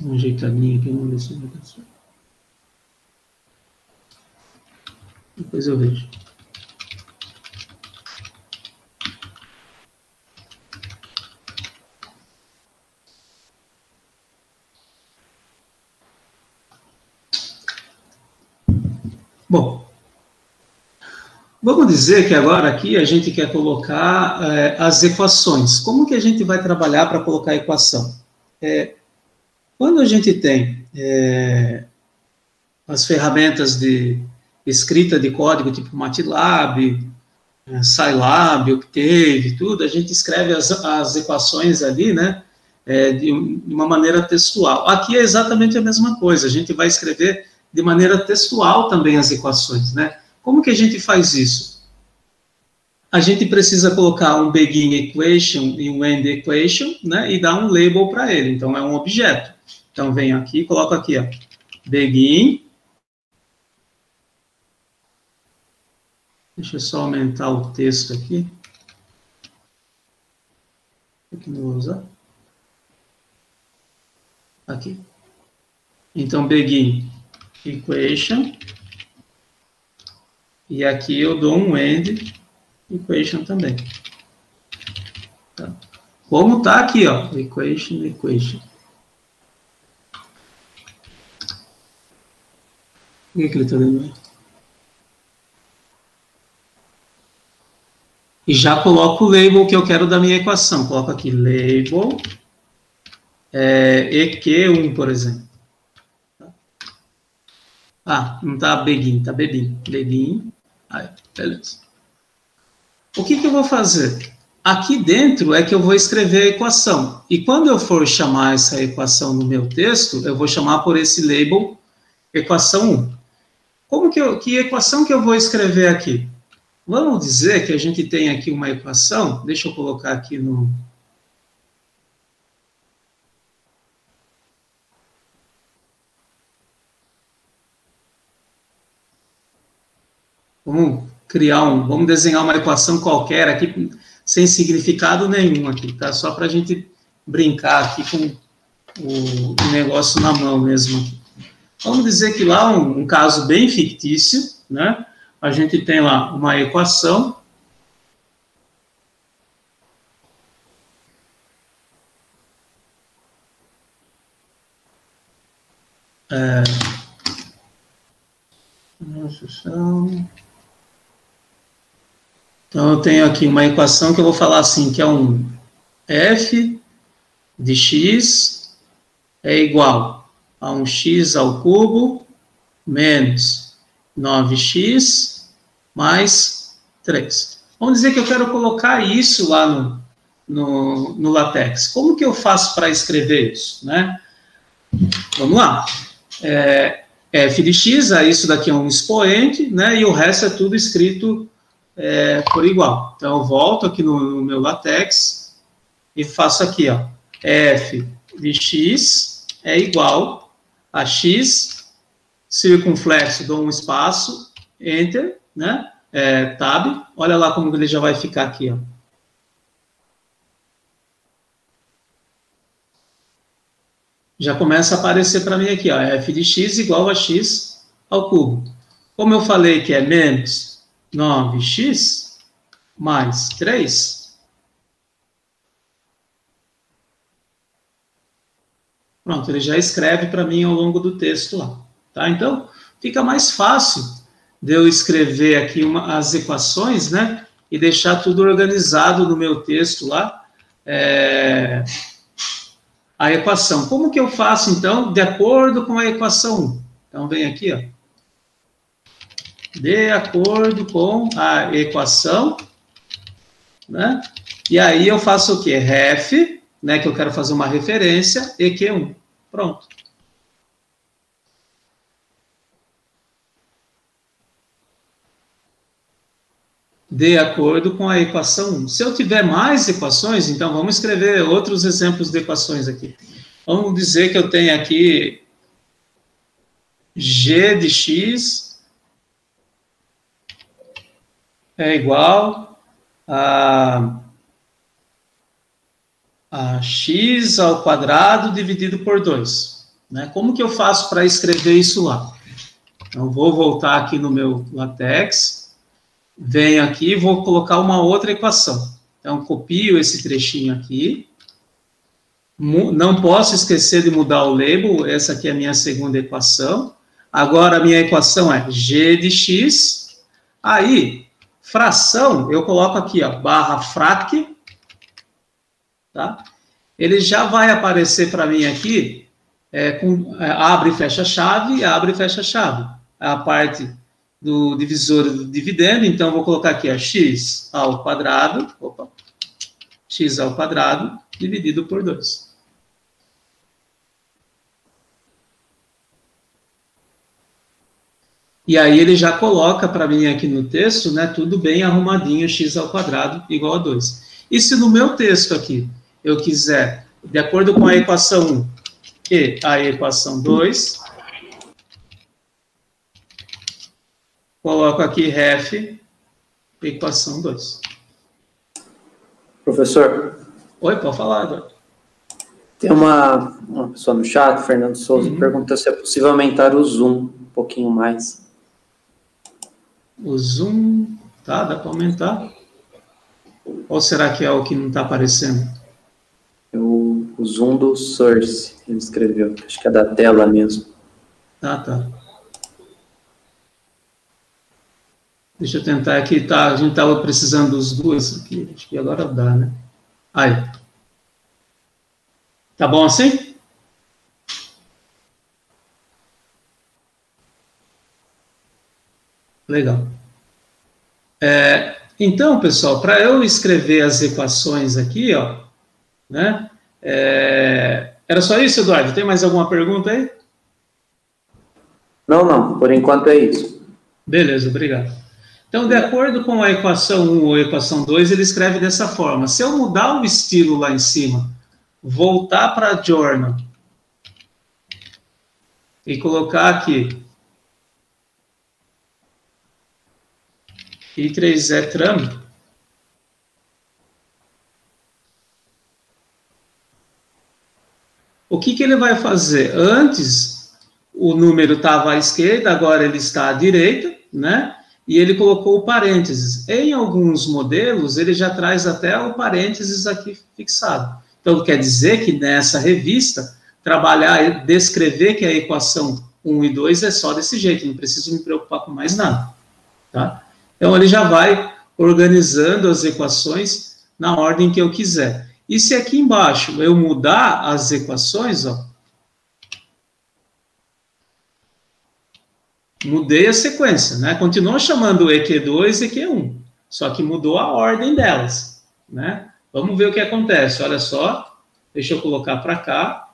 Um ajeitadinho aqui, vamos ver se vai dar certo. Depois eu vejo. Bom, vamos dizer que agora aqui a gente quer colocar as equações. Como que a gente vai trabalhar para colocar a equação? Quando a gente tem as ferramentas de escrita de código, tipo MATLAB, Scilab, Octave, tudo, a gente escreve as equações ali, né, de uma maneira textual. Aqui é exatamente a mesma coisa, a gente vai escrever de maneira textual também as equações, né? Como que a gente faz isso? A gente precisa colocar um begin equation e um end equation, né, e dar um label para ele, então é um objeto. Então, venho aqui, coloco aqui, ó, begin. Deixa eu só aumentar o texto aqui. Aqui não vou usar. Aqui. Então, begin equation. E aqui eu dou um end equation também. Tá. Como tá aqui, ó, equation. O que ele está dando aí? E já coloco o label que eu quero da minha equação. Coloco aqui label EQ1, por exemplo. Ah, não está begin, está begin. Begin. Aí, beleza. O que eu vou fazer? Aqui dentro é que eu vou escrever a equação. E quando eu for chamar essa equação no meu texto, eu vou chamar por esse label equação 1. Que equação que eu vou escrever aqui? Vamos dizer que a gente tem aqui uma equação, deixa eu colocar aqui no... Vamos desenhar uma equação qualquer aqui, sem significado nenhum aqui, tá? Só para a gente brincar aqui o negócio na mão mesmo. Vamos dizer que lá, um caso bem fictício, né? A gente tem lá uma equação. Então, eu tenho aqui uma equação que eu vou falar assim, que é um f de x é igual a um x ao cubo menos 9x mais 3. Vamos dizer que eu quero colocar isso lá no LaTeX. Como que eu faço para escrever isso, né? Vamos lá. F de x, isso daqui é um expoente, né? E o resto é tudo escrito por igual. Então, eu volto aqui no meu LaTeX e faço aqui, ó. F de x é igual a x, circunflexo, dou um espaço, enter, né? Tab. Olha lá como ele já vai ficar aqui, ó. Já começa a aparecer para mim aqui, ó, f de x igual a x ao cubo. Como eu falei que é menos 9x mais 3, pronto, ele já escreve para mim ao longo do texto lá, tá? Então, fica mais fácil de eu escrever aqui as equações, né, e deixar tudo organizado no meu texto lá, a equação. Como que eu faço, então, de acordo com a equação 1? Então, vem aqui, ó. De acordo com a equação, né? E aí eu faço o quê? Ref, né, que eu quero fazer uma referência, EQ1. Pronto. De acordo com a equação 1. Se eu tiver mais equações, então vamos escrever outros exemplos de equações aqui. Vamos dizer que eu tenho aqui g de x é igual a x ao quadrado dividido por 2. Né? Como que eu faço para escrever isso lá? Então, vou voltar aqui no meu LaTeX, venho aqui e vou colocar uma outra equação. Então, copio esse trechinho aqui. Não posso esquecer de mudar o label, essa aqui é a minha segunda equação. Agora, a minha equação é g de x. Aí, fração, eu coloco aqui, ó, barra frac, tá? Ele já vai aparecer para mim aqui, abre e fecha chave, abre e fecha chave. A parte do divisor do dividendo, então, vou colocar aqui, ó, x ao quadrado, x ao quadrado, dividido por 2. E aí ele já coloca para mim aqui no texto, né, tudo bem arrumadinho, x ao quadrado igual a 2. E se no meu texto aqui eu quiser, de acordo com a equação 1 e a equação 2, coloco aqui ref, equação 2. Professor? Oi, pode falar, Eduardo. Tem uma pessoa no chat, Fernando Souza, pergunta se é possível aumentar o zoom um pouquinho mais. O zoom, tá, dá para aumentar. Ou será que é o que não está aparecendo? O zoom do source, ele escreveu, acho que é da tela mesmo. Tá. Deixa eu tentar aqui, tá, a gente estava precisando dos dois aqui, acho que agora dá, né? Aí. Tá bom assim? Legal. Então, pessoal, para eu escrever as equações aqui, ó, né? Era só isso, Eduardo? Tem mais alguma pergunta aí? Não, por enquanto é isso. Beleza, obrigado. Então, de acordo com a equação 1 ou a equação 2, ele escreve dessa forma. Se eu mudar o estilo lá em cima, voltar para Journal e colocar aqui I3E Tram, o que ele vai fazer? Antes, o número estava à esquerda, agora ele está à direita, né? E ele colocou o parênteses. Em alguns modelos, ele já traz até o parênteses aqui fixado. Então, quer dizer que nessa revista, trabalhar, descrever que a equação 1 e 2 é só desse jeito, não preciso me preocupar com mais nada. Tá? Então, ele já vai organizando as equações na ordem que eu quiser. E se aqui embaixo eu mudar as equações, ó, mudei a sequência, né? Continua chamando EQ2 e EQ1, só que mudou a ordem delas, né? Vamos ver o que acontece. Olha só, deixa eu colocar para cá.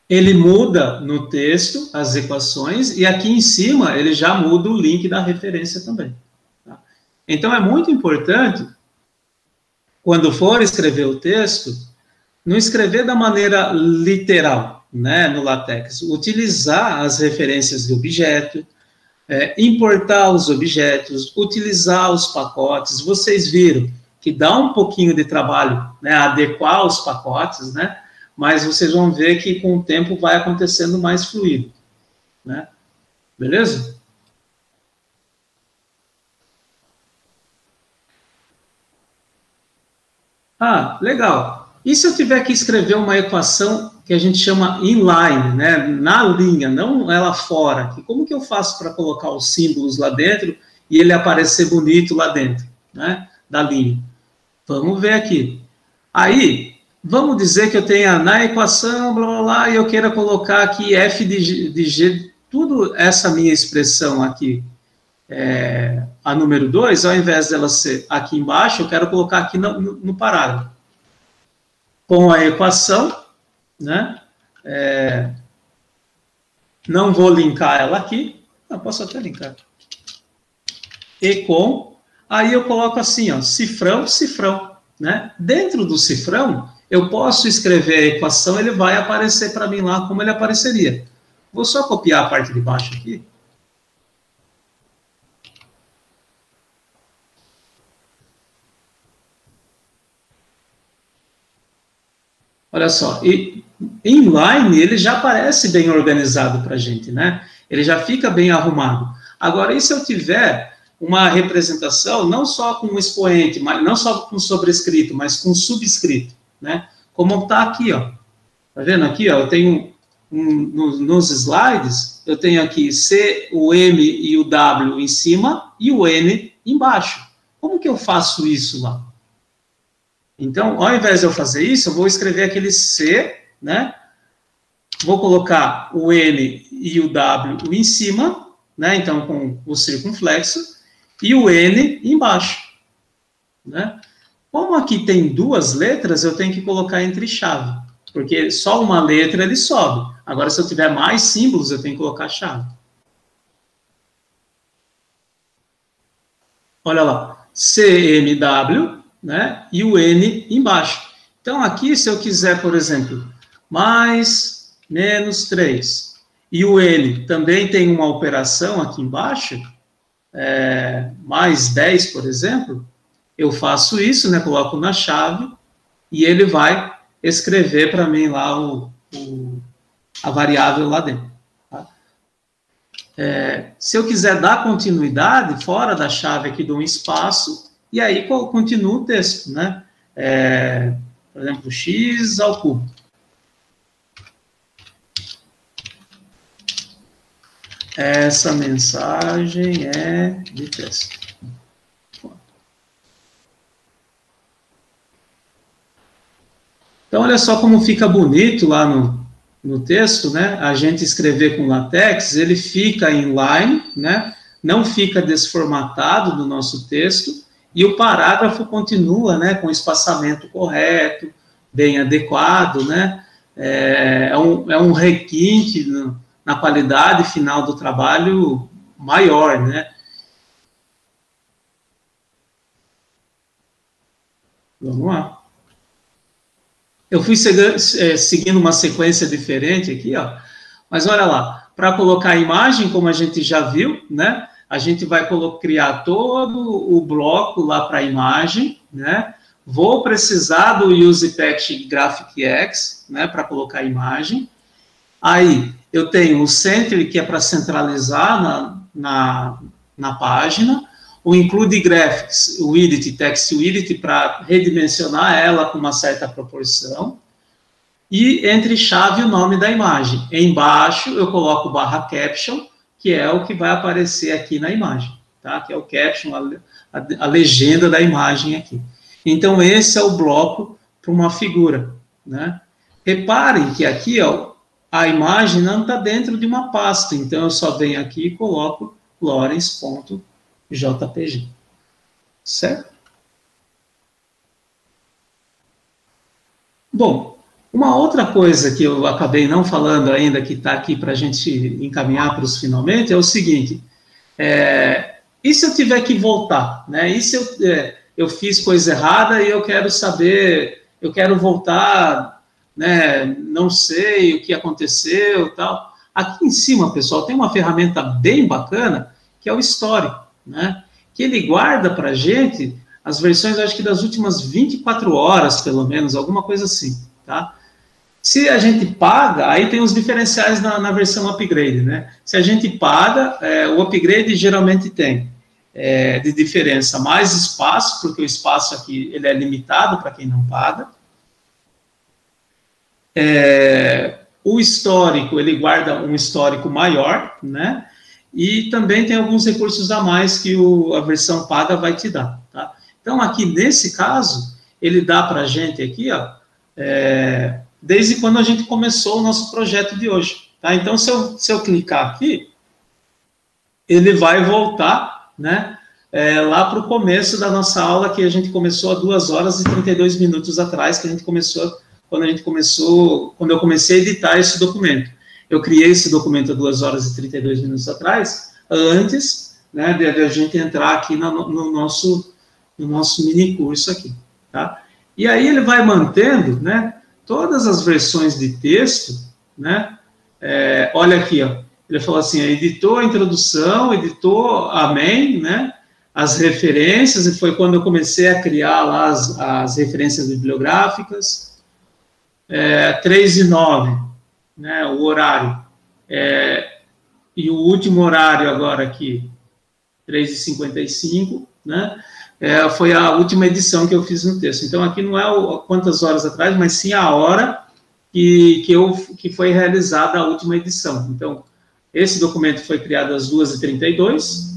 Ele muda no texto as equações e aqui em cima ele já muda o link da referência também. Tá? Então é muito importante, quando for escrever o texto, não escrever da maneira literal, né, no LaTeX. Utilizar as referências de objeto, importar os objetos, utilizar os pacotes. Vocês viram que dá um pouquinho de trabalho, né, adequar os pacotes, né, mas vocês vão ver que com o tempo vai acontecendo mais fluido, né? Beleza? Ah, legal. E se eu tiver que escrever uma equação que a gente chama inline, né, na linha, não ela fora, como que eu faço para colocar os símbolos lá dentro e ele aparecer bonito lá dentro, né, da linha? Vamos ver aqui. Aí, vamos dizer que eu tenha na equação, blá, blá, blá, e eu queira colocar aqui f de g, tudo essa minha expressão aqui, a número 2, ao invés dela ser aqui embaixo, eu quero colocar aqui no parágrafo. Com a equação, né? Não vou linkar ela aqui, eu posso até linkar. E com, aí eu coloco assim, ó, cifrão, cifrão, né? Dentro do cifrão, eu posso escrever a equação, ele vai aparecer para mim lá como ele apareceria. Vou só copiar a parte de baixo aqui. Olha só, e inline ele já aparece bem organizado para a gente, né? Ele já fica bem arrumado. Agora, e se eu tiver uma representação, não só com um expoente, mas não só com sobrescrito, mas com subscrito, né? Como está aqui, ó. Tá vendo aqui, ó? Eu tenho nos slides, eu tenho aqui C, o M e o W em cima e o N embaixo. Como que eu faço isso lá? Então, ao invés de eu fazer isso, eu vou escrever aquele C, né? Vou colocar o N e o W em cima, né? Então, com o circunflexo, e o N embaixo, né? Como aqui tem duas letras, eu tenho que colocar entre chave, porque só uma letra ele sobe. Agora, se eu tiver mais símbolos, eu tenho que colocar chave. Olha lá, CMW, né, e o N embaixo. Então, aqui, se eu quiser, por exemplo, mais, menos 3, e o N também tem uma operação aqui embaixo, mais 10, por exemplo, eu faço isso, né, coloco na chave, e ele vai escrever para mim lá a variável lá dentro. Tá? Se eu quiser dar continuidade, fora da chave aqui, dou um espaço, e aí continua o texto, né? Por exemplo, x ao cubo. Essa mensagem é de texto. Então, olha só como fica bonito lá no texto, né? A gente escrever com LaTeX, ele fica inline, né? Não fica desformatado no nosso texto, e o parágrafo continua, né, com o espaçamento correto, bem adequado, né? É um requinte na qualidade final do trabalho maior, né? Vamos lá. Eu fui seguindo uma sequência diferente aqui, ó. Mas olha lá, para colocar a imagem, como a gente já viu, né? A gente vai criar todo o bloco lá para a imagem, né? vou precisar do UsePath GraphicX, né, para colocar a imagem. Aí, eu tenho o Center, que é para centralizar na página, o Include Graphics, o Width, Text Width, para redimensionar ela com uma certa proporção, e entre chave o nome da imagem. Embaixo, eu coloco /caption, que é o que vai aparecer aqui na imagem, tá? Que é o caption, a legenda da imagem aqui. Então, esse é o bloco para uma figura, né? Reparem que aqui, ó, a imagem não está dentro de uma pasta, então eu só venho aqui e coloco Lawrence.jpg, certo? Bom, uma outra coisa que eu acabei não falando ainda, que está aqui para a gente encaminhar para os finalmente, é o seguinte, e se eu tiver que voltar, né? E se eu fiz coisa errada e eu quero saber, eu quero voltar, né, não sei o que aconteceu, tal. Aqui em cima, pessoal, tem uma ferramenta bem bacana, que é o histórico, né, que ele guarda para a gente as versões, acho que das últimas 24 horas, pelo menos, alguma coisa assim, tá? Se a gente paga, aí tem os diferenciais na versão upgrade, né? Se a gente paga, o upgrade geralmente tem de diferença mais espaço, porque o espaço aqui ele é limitado para quem não paga. O histórico, ele guarda um histórico maior, né? E também tem alguns recursos a mais que a versão paga vai te dar, tá? Então, aqui, nesse caso, ele dá para a gente aqui, ó, desde quando a gente começou o nosso projeto de hoje, tá? Então, se eu clicar aqui, ele vai voltar, né, lá para o começo da nossa aula, que a gente começou há 2 horas e 32 minutos atrás, que a gente começou... Quando eu comecei a editar esse documento. Eu criei esse documento há 2 horas e 32 minutos atrás, antes, né, de a gente entrar aqui no nosso mini curso aqui, tá? E aí ele vai mantendo, né, todas as versões de texto, né, olha aqui, ó, ele falou assim, editou a introdução, editou a main, né, as referências, e foi quando eu comecei a criar lá as referências bibliográficas, 3 e 9, né, o horário, e o último horário agora aqui, 3 e 55, né, foi a última edição que eu fiz no texto. Então, aqui não é quantas horas atrás, mas sim a hora que foi realizada a última edição. Então, esse documento foi criado às 2h32,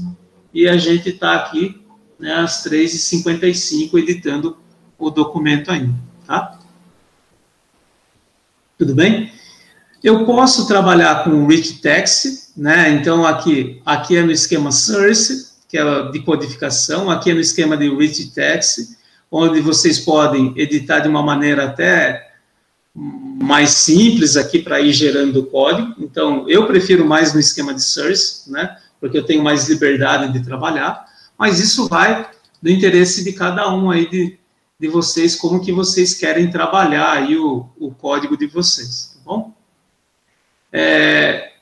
e a gente está aqui, né, às 3h55, editando o documento ainda, tá? Tudo bem? Eu posso trabalhar com Rich Text, né? Então, aqui é no esquema Source, que é de codificação, aqui é no esquema de Rich Text, onde vocês podem editar de uma maneira até mais simples aqui para ir gerando o código. Então, eu prefiro mais no esquema de Source, né? Porque eu tenho mais liberdade de trabalhar, mas isso vai do interesse de cada um aí de vocês, como que vocês querem trabalhar aí o código de vocês, tá bom?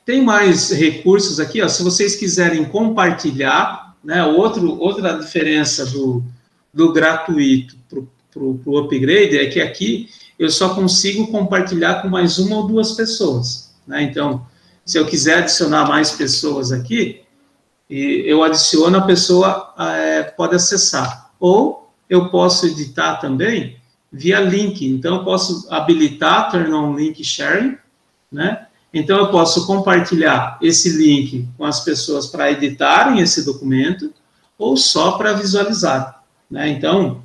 Tem mais recursos aqui, ó, se vocês quiserem compartilhar, né, outra diferença do gratuito para o upgrade é que aqui eu só consigo compartilhar com mais 1 ou 2 pessoas, né? Então, se eu quiser adicionar mais pessoas aqui, eu adiciono, a pessoa pode acessar, ou eu posso editar também via link. Então, eu posso habilitar Turn on Link Sharing, né? Então, eu posso compartilhar esse link com as pessoas para editarem esse documento ou só para visualizar, né? Então,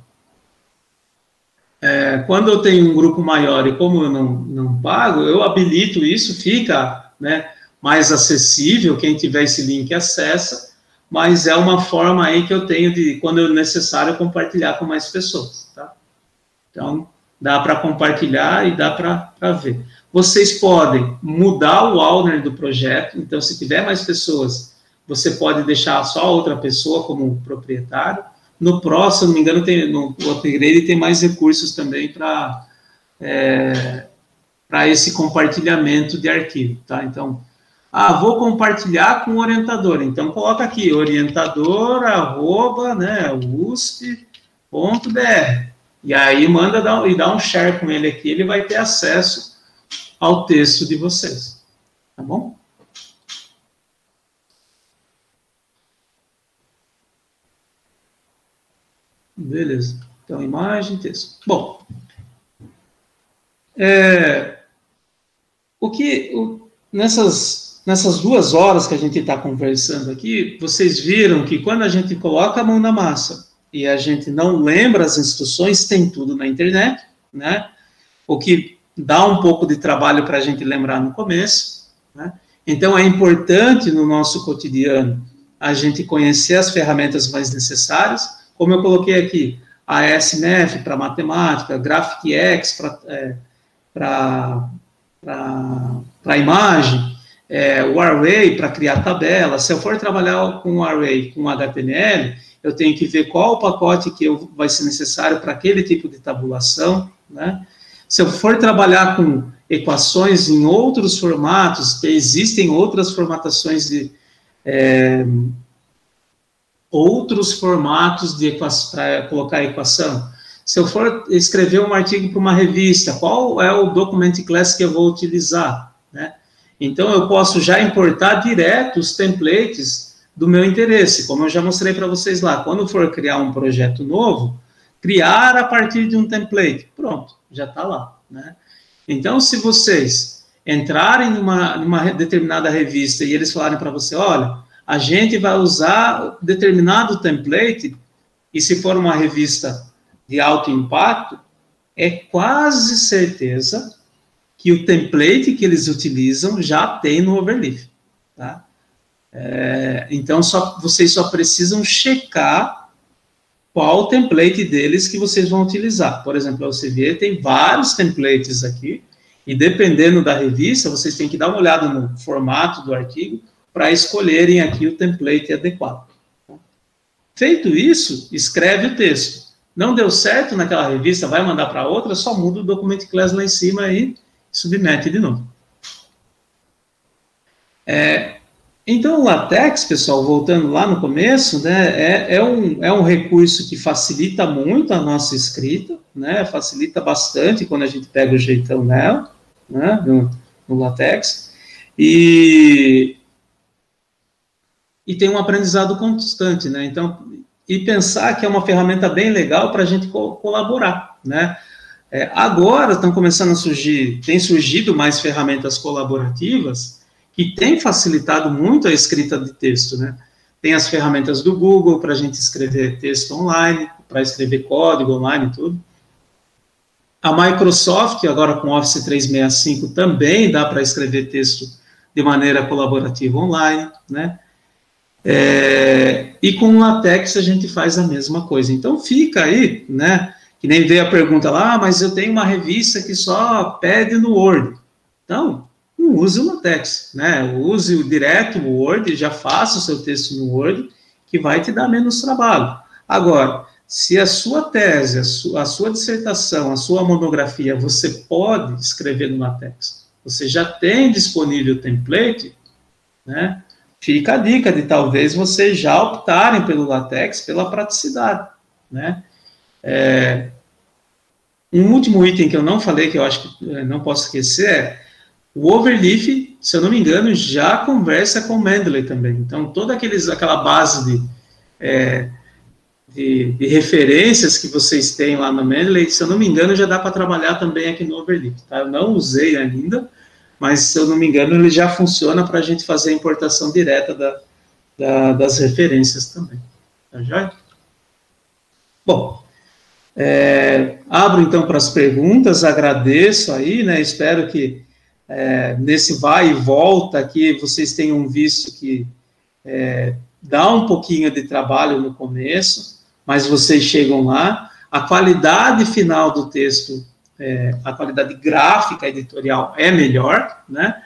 quando eu tenho um grupo maior e como eu não pago, eu habilito isso, fica, né, mais acessível, quem tiver esse link acessa, mas é uma forma aí que eu tenho de, quando é necessário, compartilhar com mais pessoas, tá? Então, dá para compartilhar e dá para ver. Vocês podem mudar o owner do projeto, então, se tiver mais pessoas, você pode deixar só outra pessoa como proprietário. No próximo, se não me engano, no upgrade tem mais recursos também para esse compartilhamento de arquivo, tá? Então, vou compartilhar com o orientador. Então, coloca aqui, orientador, @, né, usp.br. E aí dá um share com ele aqui, ele vai ter acesso ao texto de vocês. Tá bom? Beleza. Então, imagem, texto. Bom, nessas 2 horas que a gente está conversando aqui, vocês viram que quando a gente coloca a mão na massa e a gente não lembra as instruções, tem tudo na internet, né? O que dá um pouco de trabalho para a gente lembrar no começo, né? Então, é importante no nosso cotidiano a gente conhecer as ferramentas mais necessárias, como eu coloquei aqui, a SMF para matemática, GraphicX para imagem, o Array para criar tabela. Se eu for trabalhar com o Array, com HTML, eu tenho que ver qual o pacote que vai ser necessário para aquele tipo de tabulação, né? Se eu for trabalhar com equações em outros formatos, que existem outras formatações outros formatos para colocar a equação. Se eu for escrever um artigo para uma revista, qual é o document class que eu vou utilizar, né? Então, eu posso já importar direto os templates do meu interesse, como eu já mostrei para vocês lá. Quando for criar um projeto novo, criar a partir de um template. Pronto, já está lá, né? Então, se vocês entrarem numa determinada revista e eles falarem para você, olha, a gente vai usar determinado template, e se for uma revista de alto impacto, é quase certeza que o template que eles utilizam já tem no Overleaf, tá? Então, vocês só precisam checar qual o template deles que vocês vão utilizar. Por exemplo, a Elsevier tem vários templates aqui, e dependendo da revista, vocês têm que dar uma olhada no formato do artigo para escolherem aqui o template adequado. Feito isso, escreve o texto. Não deu certo naquela revista, vai mandar para outra, só muda o document class lá em cima e submete de novo. Então, o LaTeX, pessoal, voltando lá no começo, né, é um recurso que facilita muito a nossa escrita, né, facilita bastante quando a gente pega o jeitão nela, né, no LaTeX, e tem um aprendizado constante, né, então, e pensar que é uma ferramenta bem legal para a gente colaborar, né. Agora estão começando a tem surgido mais ferramentas colaborativas que tem facilitado muito a escrita de texto, né? Tem as ferramentas do Google para a gente escrever texto online, para escrever código online e tudo. A Microsoft, agora com Office 365, também dá para escrever texto de maneira colaborativa online, né? E com o LaTeX a gente faz a mesma coisa. Então fica aí, né? Que nem veio a pergunta lá, mas eu tenho uma revista que só pede no Word. Então, não use o LaTeX, né? Use direto o Word, já faça o seu texto no Word, que vai te dar menos trabalho. Agora, se a sua tese, a sua dissertação, a sua monografia, você pode escrever no LaTeX, você já tem disponível o template, né? Fica a dica de talvez vocês já optarem pelo LaTeX, pela praticidade, né? Um último item que eu não falei, que eu acho que não posso esquecer, o Overleaf, se eu não me engano, já conversa com o Mendeley também. Então, toda aquela base de referências que vocês têm lá no Mendeley, se eu não me engano, já dá para trabalhar também aqui no Overleaf. Tá? Eu não usei ainda, mas, se eu não me engano, ele já funciona para a gente fazer a importação direta das referências também. Tá joia? Bom, abro então para as perguntas, agradeço aí, né? Espero que nesse vai e volta aqui vocês tenham visto que dá um pouquinho de trabalho no começo, mas vocês chegam lá. A qualidade final do texto, a qualidade gráfica editorial é melhor, né?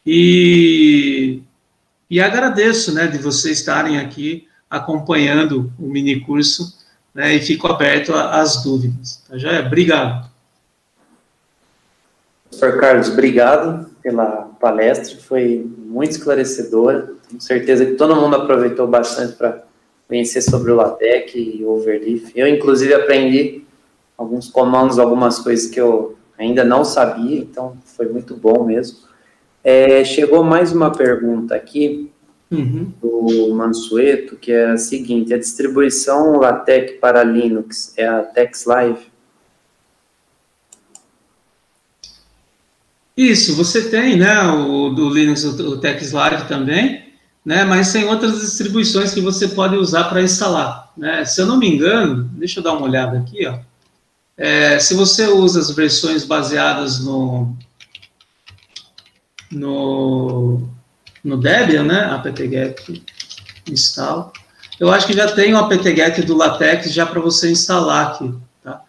E agradeço, né, de vocês estarem aqui acompanhando o minicurso, né, e fico aberto às dúvidas. Tá joia? Obrigado. Professor Carlos, obrigado pela palestra, foi muito esclarecedora, tenho certeza que todo mundo aproveitou bastante para conhecer sobre o LaTeX e o Overleaf. Eu, inclusive, aprendi alguns comandos, algumas coisas que eu ainda não sabia, então foi muito bom mesmo. Chegou mais uma pergunta aqui, do Mansueto, que é a seguinte: a distribuição LaTeX para Linux é a TexLive? Isso, você tem, né, o do Linux, o TexLive também, né, mas tem outras distribuições que você pode usar para instalar, né? Se eu não me engano, deixa eu dar uma olhada aqui, ó. Se você usa as versões baseadas no Debian, né, apt-get install, eu acho que já tem o apt-get do LaTeX já para você instalar aqui, tá?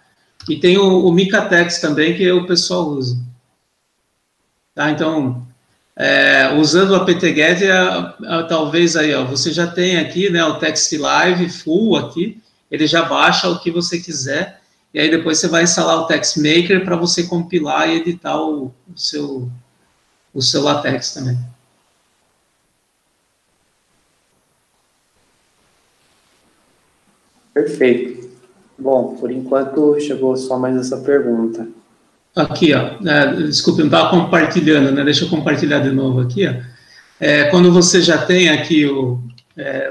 E tem o Micatex também, que o pessoal usa. Tá? Então, usando o apt-get, talvez aí, ó, você já tem aqui, né, o TextLive full aqui, ele já baixa o que você quiser, e aí depois você vai instalar o TextMaker para você compilar e editar o seu LaTeX também. Perfeito. Bom, por enquanto chegou só mais essa pergunta. Aqui, ó, desculpe, não estava compartilhando, né? Deixa eu compartilhar de novo aqui, ó. Quando você já tem aqui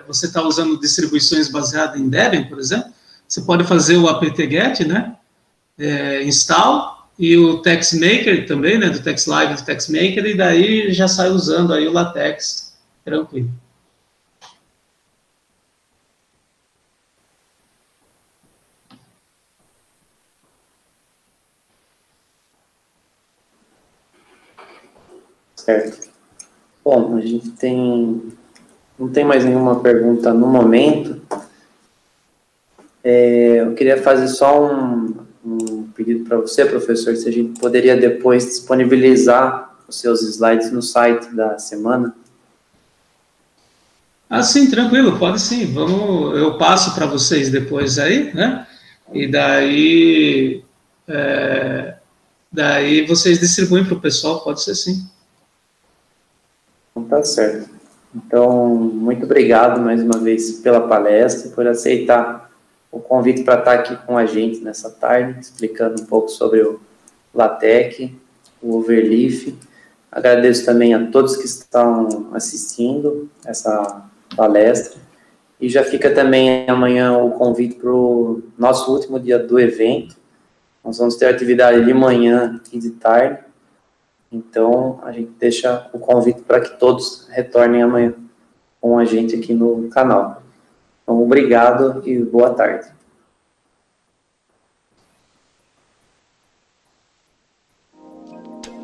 você está usando distribuições baseadas em Debian, por exemplo, você pode fazer o apt-get, né? Install, e o TextMaker também, né? Do TextLive e do TextMaker, e daí já sai usando aí o LaTeX, tranquilo. Certo. Bom, a gente não tem mais nenhuma pergunta no momento. Eu queria fazer só um pedido para você, professor, se a gente poderia depois disponibilizar os seus slides no site da semana. Ah, sim, tranquilo, pode sim. Eu passo para vocês depois aí, né? E daí vocês distribuem para o pessoal, pode ser sim. Então, tá certo. Então, muito obrigado mais uma vez pela palestra, por aceitar o convite para estar aqui com a gente nessa tarde, explicando um pouco sobre o LaTeX, o Overleaf. Agradeço também a todos que estão assistindo essa palestra. E já fica também amanhã o convite para o nosso último dia do evento. Nós vamos ter atividade de manhã e de tarde. Então, a gente deixa o convite para que todos retornem amanhã com a gente aqui no canal. Então, obrigado e boa tarde.